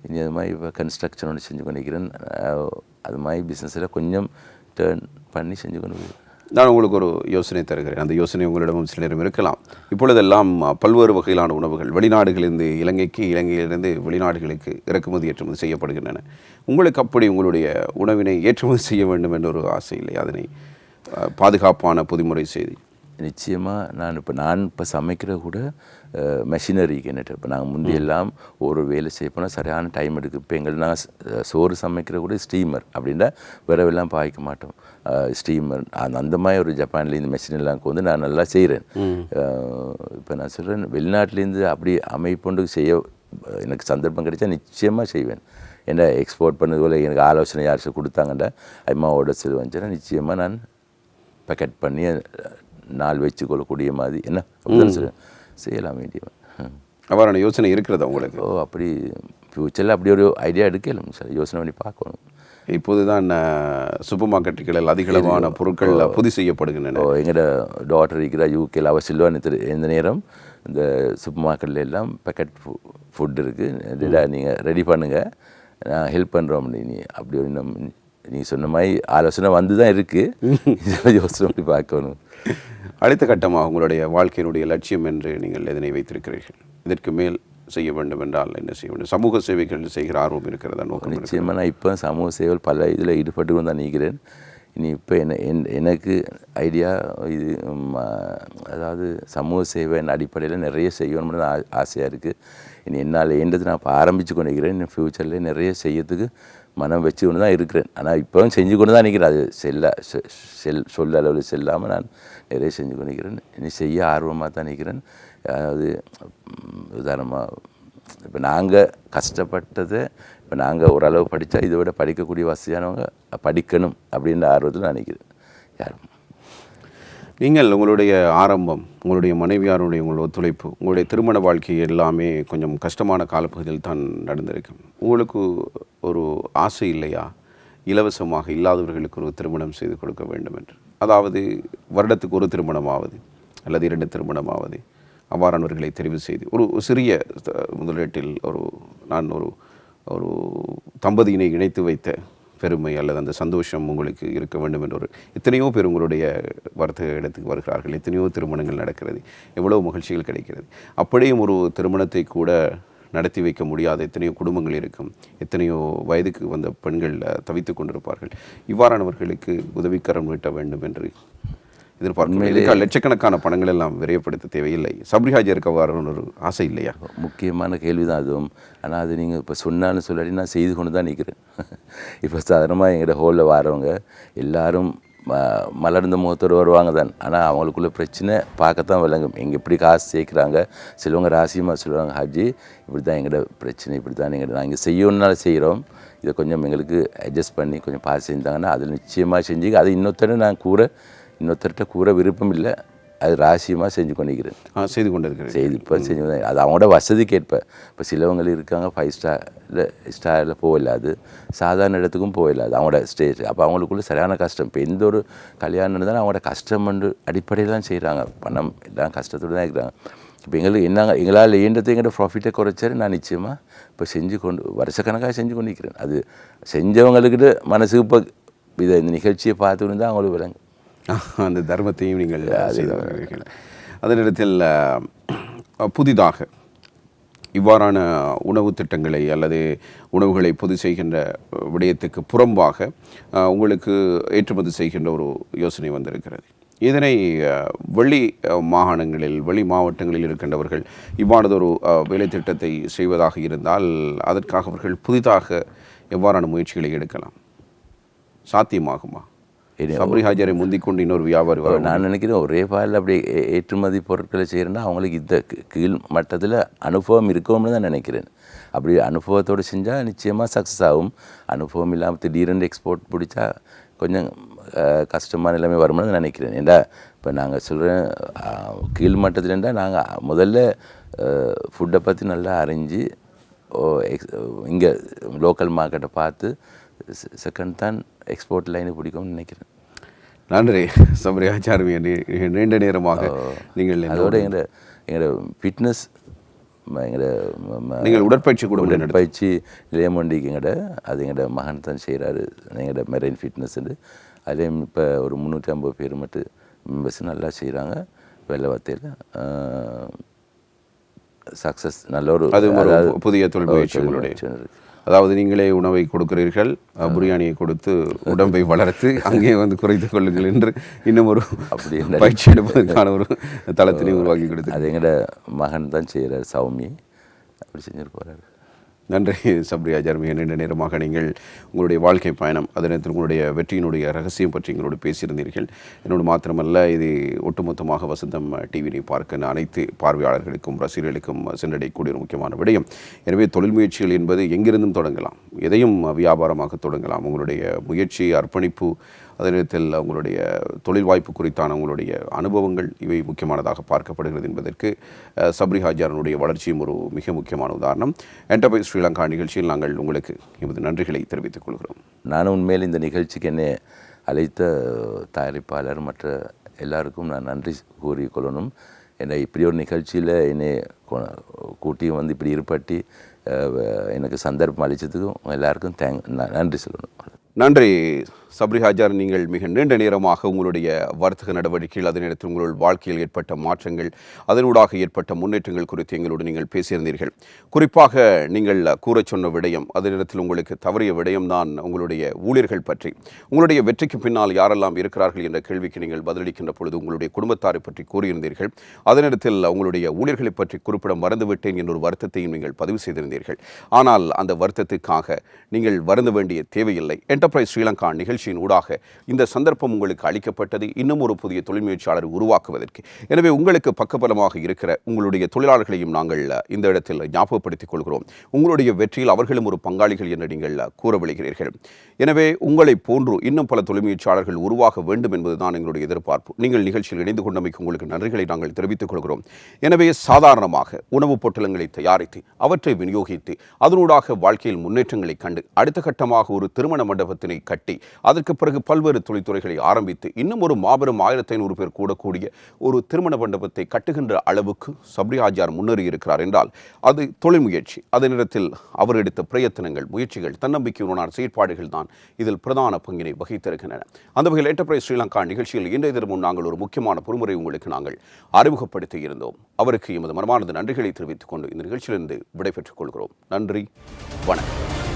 இனி அது மாதிரி இப்போ கன்ஸ்ட்ரக்ஷன் ஒன்று செஞ்சு கொண்டிருக்கிறேன். அது மாதிரி பிஸ்னஸில் கொஞ்சம் டேர்ன் பண்ணி செஞ்சு கொண்டு போய் நான் உங்களுக்கு ஒரு யோசனை தருகிறேன். அந்த யோசனை உங்களிடமும் சில நேரம் இருக்கலாம். இப்பொழுதெல்லாம் பல்வேறு வகையிலான உணவுகள் வெளிநாடுகளிலிருந்து இலங்கைக்கு, இலங்கையிலிருந்து வெளிநாடுகளுக்கு இறக்குமதி ஏற்றுமதி செய்யப்படுகின்றன. உங்களுக்கு அப்படி உங்களுடைய உணவினை ஏற்றுமதி செய்ய வேண்டும் என்ற ஒரு ஆசை இல்லை? அதனை பாதுகாப்பான பொதுமுறை செய்தி நிச்சயமாக நான் இப்போ சமைக்கிற கூட மெஷினரிக்கு என்னட்டு இப்போ நாங்கள் முந்தியெல்லாம் ஒரு வேலை செய்ய போனால் சரியான டைம் எடுக்குது. இப்போ எங்கள் சோறு சமைக்கிற கூட ஸ்டீமர் அப்படின்னா விரவெல்லாம் பாய்க்க மாட்டோம். ஸ்டீமர் அந்த மாதிரி ஒரு ஜப்பான்லேருந்து இந்த மெஷினெல்லாம் வந்து நான் நல்லா செய்கிறேன். இப்போ நான் சொல்கிறேன் வெளிநாட்டிலேருந்து அப்படி அமைப்பொண்டு செய்ய எனக்கு சந்தர்ப்பம் கிடைச்சா நிச்சயமாக செய்வேன். ஏன்னா எக்ஸ்போர்ட் பண்ணது போல் எனக்கு ஆலோசனை யாரும் கொடுத்தாங்கண்டா அம்மாவோட செல் வந்துச்சுன்னா நிச்சயமாக நான் பேக்கெட் பண்ணி நாள் வச்சுக்கொள்ளக்கூடிய மாதிரி என்ன அப்படின்னு செய்யலாம் வேண்டியவன். அவ்வாறான யோசனை இருக்கிறதா உங்களுக்கு? அப்படி ஃப்யூச்சரில் அப்படி ஒரு ஐடியா எடுக்கலாம் சார், யோசனை பண்ணி பார்க்கணும். இப்போது தான் சூப்பர் மார்க்கெட்டுகளில் அதிகளவான பொருட்கள் பொதி செய்யப்படுகின்றன. எங்களோட டாக்டர் இருக்கிற யூகேல அவள் சொல்லுவான்னு இந்த நேரம் இந்த சூப்பர் மார்க்கெட்டில் எல்லாம் பேக்கெட் ஃபுட் இருக்குது, நீங்கள் ரெடி பண்ணுங்கள், நான் ஹெல்ப் பண்ணுறோம். நீ அப்படி இன்னும் நீ சொன்ன மாதிரி ஆலோசனை வந்து தான் இருக்குது, யோசனை பண்ணி பார்க்கணும். அடுத்த கட்டமாக உங்களுடைய வாழ்க்கையினுடைய லட்சியம் என்று நீங்கள் எதனை வைத்திருக்கிறீர்கள்? இதற்கு மேல் செய்ய வேண்டும் என்றால் என்ன செய்ய வேண்டும்? சமூக சேவைகள் செய்கிற ஆர்வம் இருக்கிறதா? நோக்கம் நிச்சயமாக நான் இப்போ சமூக சேவை பல இதில் ஈடுபட்டு கொண்டு தான் நிற்கிறேன். இனி இப்போ எனக்கு ஐடியா இது அதாவது சமூக சேவை அடிப்படையில் நிறைய செய்யணும்னு ஆசையாக இருக்குது. இனி என்னால் ஏண்டது நான் இப்போ ஆரம்பித்து கொண்டு இருக்கிறேன். இன்னும் ஃப்யூச்சரில் நிறைய செய்யறதுக்கு மனம் வச்சு கொண்டு தான் இருக்கிறேன். ஆனால் இப்போவும் செஞ்சு கொண்டு தான் நிற்கிறேன். அது சொல்ல அளவில் செல்லாமல் நான் நிறைய செஞ்சு கொண்டு நிற்கிறேன். இனி செய்ய ஆர்வமாக தான் நிற்கிறேன். அதாவது உதாரணமாக இப்போ நாங்கள் கஷ்டப்பட்டதை இப்போ நாங்கள் ஓரளவு படித்தா இதை விட படிக்கக்கூடிய வசதியானவங்க படிக்கணும் அப்படின்ற ஆர்வத்தில் நான் நினைக்கிறேன். யாரும் நீங்கள் உங்களுடைய ஆரம்பம், உங்களுடைய மனைவியாருடைய உங்களுடைய ஒத்துழைப்பு, உங்களுடைய திருமண வாழ்க்கை எல்லாமே கொஞ்சம் கஷ்டமான காலப்பகுதியில் தான் நடந்திருக்கும். உங்களுக்கு ஒரு ஆசை இல்லையா, இலவசமாக இல்லாதவர்களுக்கு ஒரு திருமணம் செய்து கொடுக்க வேண்டும் என்று? அதாவது வருடத்துக்கு ஒரு திருமணமாவது அல்லது 2 திருமணமாவது அவ்வாறானவர்களை தெரிவு செய்து ஒரு சிறிய முதலீட்டில் நான் ஒரு தம்பதியினை இணைத்து வைத்த பெருமை அல்லது அந்த சந்தோஷம் உங்களுக்கு இருக்க வேண்டும் என்ற எத்தனையோ பேர் உங்களுடைய வர்த்தக இடத்துக்கு வருகிறார்கள், எத்தனையோ திருமணங்கள் நடக்கிறது, எவ்வளோ மகிழ்ச்சிகள் கிடைக்கிறது. அப்படியும் ஒரு திருமணத்தை கூட நடத்தி வைக்க முடியாத எத்தனையோ குடும்பங்கள் இருக்கும், எத்தனையோ வயதுக்கு வந்த பெண்கள் தவித்து கொண்டிருப்பார்கள். இவ்வாறானவர்களுக்கு உதவிக்கரம் நீட்ட வேண்டும் என்று எதிர்பார்க்கும். லட்சக்கணக்கான பணங்கள் எல்லாம் விரைவுபடுத்த தேவையில்லை. சப்ரி ஹாஜருக்கு அவ்வாறான ஒரு ஆசை இல்லையா? முக்கியமான கேள்வி தான் அதுவும். ஆனால் அது நீங்கள் இப்போ சொன்னான்னு சொல்லாடி நான் செய்து கொண்டு தான் நிற்கிறேன். இப்போ சாதாரணமாக எங்களோட ஹோலில் வரவங்க எல்லாரும் மலர்ந்த முகத்தோடு வருவாங்க தான். ஆனால் அவங்களுக்குள்ள பிரச்சனை பார்க்கத்தான் விளங்கும். எங்கள் எப்படி காசு சேர்க்குறாங்க, சிலவங்க ராசியமாக சொல்லுவாங்க, ஹாஜி இப்படி தான் எங்களோட பிரச்சனை, இப்படி தான் நாங்கள் இங்கே செய்யணுன்னால செய்கிறோம், இதை கொஞ்சம் எங்களுக்கு அட்ஜஸ்ட் பண்ணி கொஞ்சம் பார்த்து செஞ்சாங்கன்னா அதில் நிச்சயமாக செஞ்சு அது இன்னொருத்தர்கிட்ட கூற விருப்பம் இல்லை, அது ராசியமாக செஞ்சு கொண்டிருக்கிறேன், செய்து கொண்டு இருக்கிறேன். இப்போ செஞ்சு அது அவங்களோட வசதிக்கு ஏற்ப. இப்போ சிலவங்க இருக்காங்க 5 ஸ்டாரில் போகலாது, சாதாரண இடத்துக்கும் போகலாது அவங்களோட ஸ்டேஜ். அப்போ அவங்களுக்குள்ள சரியான கஷ்டம். இப்போ எந்த ஒரு கல்யாணம் இருந்தாலும் அவங்களோட கஷ்டம் அடிப்படையில் தான் செய்கிறாங்க, பணம் எல்லாம் கஷ்டத்தோடு தான் இருக்கிறாங்க. இப்போ எங்களால் ஈண்டத்தை எங்களோட ப்ராஃபிட்டை குறைச்சாரு நான் நிச்சயமாக இப்போ வருஷக்கணக்காக செஞ்சு கொண்டு இருக்கிறேன். அது செஞ்சவங்களுக்கிட்ட மனசுக்கு இப்போ இந்த நிகழ்ச்சியை பார்த்துன்னு தான் அவங்களுக்கு விளங்கு அந்த தர்மத்தையும் நீங்கள் செய்தவர்கள். அதே நேரத்தில் புதிதாக இவ்வாறான உணவு திட்டங்களை அல்லது உணவுகளை பொது செய்கின்ற விடயத்துக்கு புறம்பாக உங்களுக்கு ஏற்றுமதி செய்கின்ற ஒரு யோசனை வந்திருக்கிறது. இதனை வெளி மாகாணங்களில் வெளி மாவட்டங்களில் இருக்கின்றவர்கள் இவ்வாறதொரு வேலை திட்டத்தை செய்வதாக இருந்தால் அதற்காக அவர்கள் புதிதாக எவ்வாறான முயற்சிகளை எடுக்கலாம்? சாத்தியமாகுமா? சப்ரி ஹாஜரை முந்திக்கொண்டு இன்னொரு வியாபாரி வர நான் நினைக்கிறேன் ஒரே பாலில் அப்படி ஏற்றுமதி பொருட்களை செய்கிறேன்னா அவங்களுக்கு இந்த கீழ் மட்டத்தில் அனுபவம் இருக்கும்னு தான் நினைக்கிறேன். அப்படி அனுபவத்தோடு செஞ்சால் நிச்சயமாக சக்ஸஸ் ஆகும். அனுபவம் இல்லாமல் திடீரென்று எக்ஸ்போர்ட் பிடிச்சா கொஞ்சம் கஷ்டமான நிலைமை வரும்னு நினைக்கிறேன். ஏண்டா இப்போ நாங்கள் சொல்கிறேன் கீழ் மட்டத்துலேருந்தா நாங்கள் முதல்ல ஃபுட்டை பற்றி நல்லா அறிஞ்சு இங்கே லோக்கல் மார்க்கெட்டை பார்த்து செகண்ட் தான் எக்ஸ்போர்ட் லைனை பிடிக்கும்னு நினைக்கிறேன். நன்றி சப்ரி ஆச்சார்மி. நீண்ட நேரமாக நீங்கள் அதோட எங்களோட ஃபிட்னஸ் நீங்கள் உடற்பயிற்சி கூட உடற்பயிற்சி நிலையம் ஒண்டிக்கு அது எங்களோட மகன் தான் செய்கிறாரு. எங்களோட மெரைன் ஃபிட்னஸ்ன்னு அதுலேயும் இப்போ ஒரு 350 பேர் மட்டும் மெம்பர்ஸ் நல்லா செய்கிறாங்க. வேலை வார்த்தையில் சக்ஸஸ் நல்ல ஒரு புதிய தொழில் முயற்சி. அதாவது நீங்களே உணவை கொடுக்கிறீர்கள், பிரியாணியை கொடுத்து உடம்பை வளர்த்து அங்கே குறைத்து கொள்ளுங்கள் என்று இன்னும் ஒரு பயிற்சி எடுப்பதற்கான ஒரு தளத்தினை உருவாக்கி கொடுத்து அது எங்களோட மகன் தான் செய்கிறார், சௌமி அப்படி செஞ்சுட்டு போகிறார். நன்றி சப்ரி ஆச்சார்மி. நீண்ட நேரமாக நீங்கள் உங்களுடைய வாழ்க்கை பயணம் அதே நேரத்தில் உங்களுடைய வெற்றியினுடைய ரகசியம் பற்றி எங்களோடு பேசியிருந்தீர்கள். என்னோடு மாத்திரமல்ல, இது ஒட்டுமொத்தமாக வசந்தம் டிவியை பார்க்க அனைத்து பார்வையாளர்களுக்கும் ரசிகர்களுக்கும் சென்றடையக்கூடிய ஒரு முக்கியமான விடயம். எனவே தொழில் முயற்சிகள் என்பது எங்கிருந்தும் தொடங்கலாம், எதையும் வியாபாரமாக தொடங்கலாம். உங்களுடைய முயற்சி, அர்ப்பணிப்பு, அதே நேரத்தில் உங்களுடைய தொழில் வாய்ப்பு குறித்தான உங்களுடைய அனுபவங்கள் இவை முக்கியமானதாக பார்க்கப்படுகிறது என்பதற்கு சப்ரி ஹாஜாரனுடைய வளர்ச்சியும் ஒரு மிக முக்கியமான உதாரணம். என்டர்பிரைஸ் ஸ்ரீலங்கா நிகழ்ச்சியில் நாங்கள் உங்களுக்கு எமது நன்றிகளை தெரிவித்துக் கொள்கிறோம். நானும் உண்மையில் இந்த நிகழ்ச்சிக்கு என்னை அழைத்த தயாரிப்பாளர் மற்ற எல்லாருக்கும் நான் நன்றி கூறிக்கொள்ளணும். என்னை இப்படி ஒரு நிகழ்ச்சியில் என்னை கூட்டி இப்படி இருப்பட்டி எனக்கு சந்தர்ப்பம் அளித்ததுக்கும் எல்லாருக்கும் நன்றி சொல்லணும். நன்றி சப்ரி ஹாஜார். நீங்கள் மிக நீண்ட நேரமாக உங்களுடைய வர்த்தக நடவடிக்கைகள், அதே நேரத்தில் உங்கள் வாழ்க்கையில் ஏற்பட்ட மாற்றங்கள், அதனூடாக ஏற்பட்ட முன்னேற்றங்கள் குறித்து எங்களோடு நீங்கள் பேசியிருந்தீர்கள். குறிப்பாக நீங்கள் கூறச் சொன்ன விடயம், அதே நேரத்தில் உங்களுக்கு தவறிய விடயம் தான் உங்களுடைய ஊழியர்கள் பற்றி. உங்களுடைய வெற்றிக்கு பின்னால் யாரெல்லாம் இருக்கிறார்கள் என்ற கேள்விக்கு நீங்கள் பதிலளிக்கின்ற பொழுது உங்களுடைய குடும்பத்தாரை பற்றி கூறியிருந்தீர்கள். அதே நேரத்தில் உங்களுடைய ஊழியர்களை பற்றி குறிப்பிட மறந்துவிட்டேன் என்ற ஒரு வருத்தத்தையும் நீங்கள் பதிவு செய்திருந்தீர்கள். ஆனால் அந்த வருத்தத்துக்காக நீங்கள் வருந்த வேண்டிய தேவையில்லை. என்டர்பிரைஸ் ஸ்ரீலங்கா நிகழ்ச்சியின் ஊடாக இந்த சந்தர்ப்பம் உங்களுக்கு அளிக்கப்பட்டது இன்னும் ஒரு புதிய தொழில் முயற்சியாளரை உருவாக்குவதற்கு. எனவே உங்களுக்கு பக்கபலமாக இருக்கிற உங்களுடைய தொழிலாளர்களையும் நாங்கள் இந்த இடத்தில் ஞாபகப்படுத்திக் கொள்கிறோம். உங்களுடைய வெற்றியில் அவர்களும் ஒரு பங்காளிகள் என்று நீங்கள் கூற விளைகிறீர்கள். எனவே உங்களை போன்று இன்னும் பல தொழில் முயற்சியாளர்கள் உருவாக வேண்டும் என்பதுதான் எங்களுடைய எதிர்பார்ப்பு. நீங்கள் நிகழ்ச்சியில் இணைந்து கொண்டமைக்கு உங்களுக்கு நன்றிகளை நாங்கள் தெரிவித்துக் கொள்கிறோம். எனவே சாதாரணமாக உணவுப் பொட்டலங்களை தயாரித்து அவற்றை விநியோகித்து அதனூடாக வாழ்க்கையில் முன்னேற்றங்களை கண்டு அடுத்த கட்டமாக ஒரு திருமண மண்டபத்தினை கட்டி அதற்கு பிறகு பல்வேறு தொழில்துறைகளை ஆரம்பித்து இன்னும் ஒரு மாபெரும் 1500 பேர் கூடக்கூடிய ஒரு திருமண மண்டபத்தை கட்டுகின்ற அளவுக்கு சப்ரி ஹாஜியார் முன்னேறி இருக்கிறார் என்றால் அது தொழில் முயற்சி. அதே நேரத்தில் அவர் எடுத்த பிரயத்தனங்கள், முயற்சிகள், தன்னம்பிக்கையுடனான செயற்பாடுகள் தான் இதில் பிரதான பங்கினை வகித்திருக்கின்றன. அந்த வகையில் என்டர்பிரைஸ் ஸ்ரீலங்கா நிகழ்ச்சியில் இன்றைய தினமும் நாங்கள் ஒரு முக்கியமான பொறுமுறை உங்களுக்கு நாங்கள் அறிமுகப்படுத்தி இருந்தோம். அவருக்கு எமது மனமார்ந்த நன்றிகளை தெரிவித்துக் கொண்டு இந்த நிகழ்ச்சியிலிருந்து விடைபெற்றுக் கொள்கிறோம். நன்றி, வணக்கம்.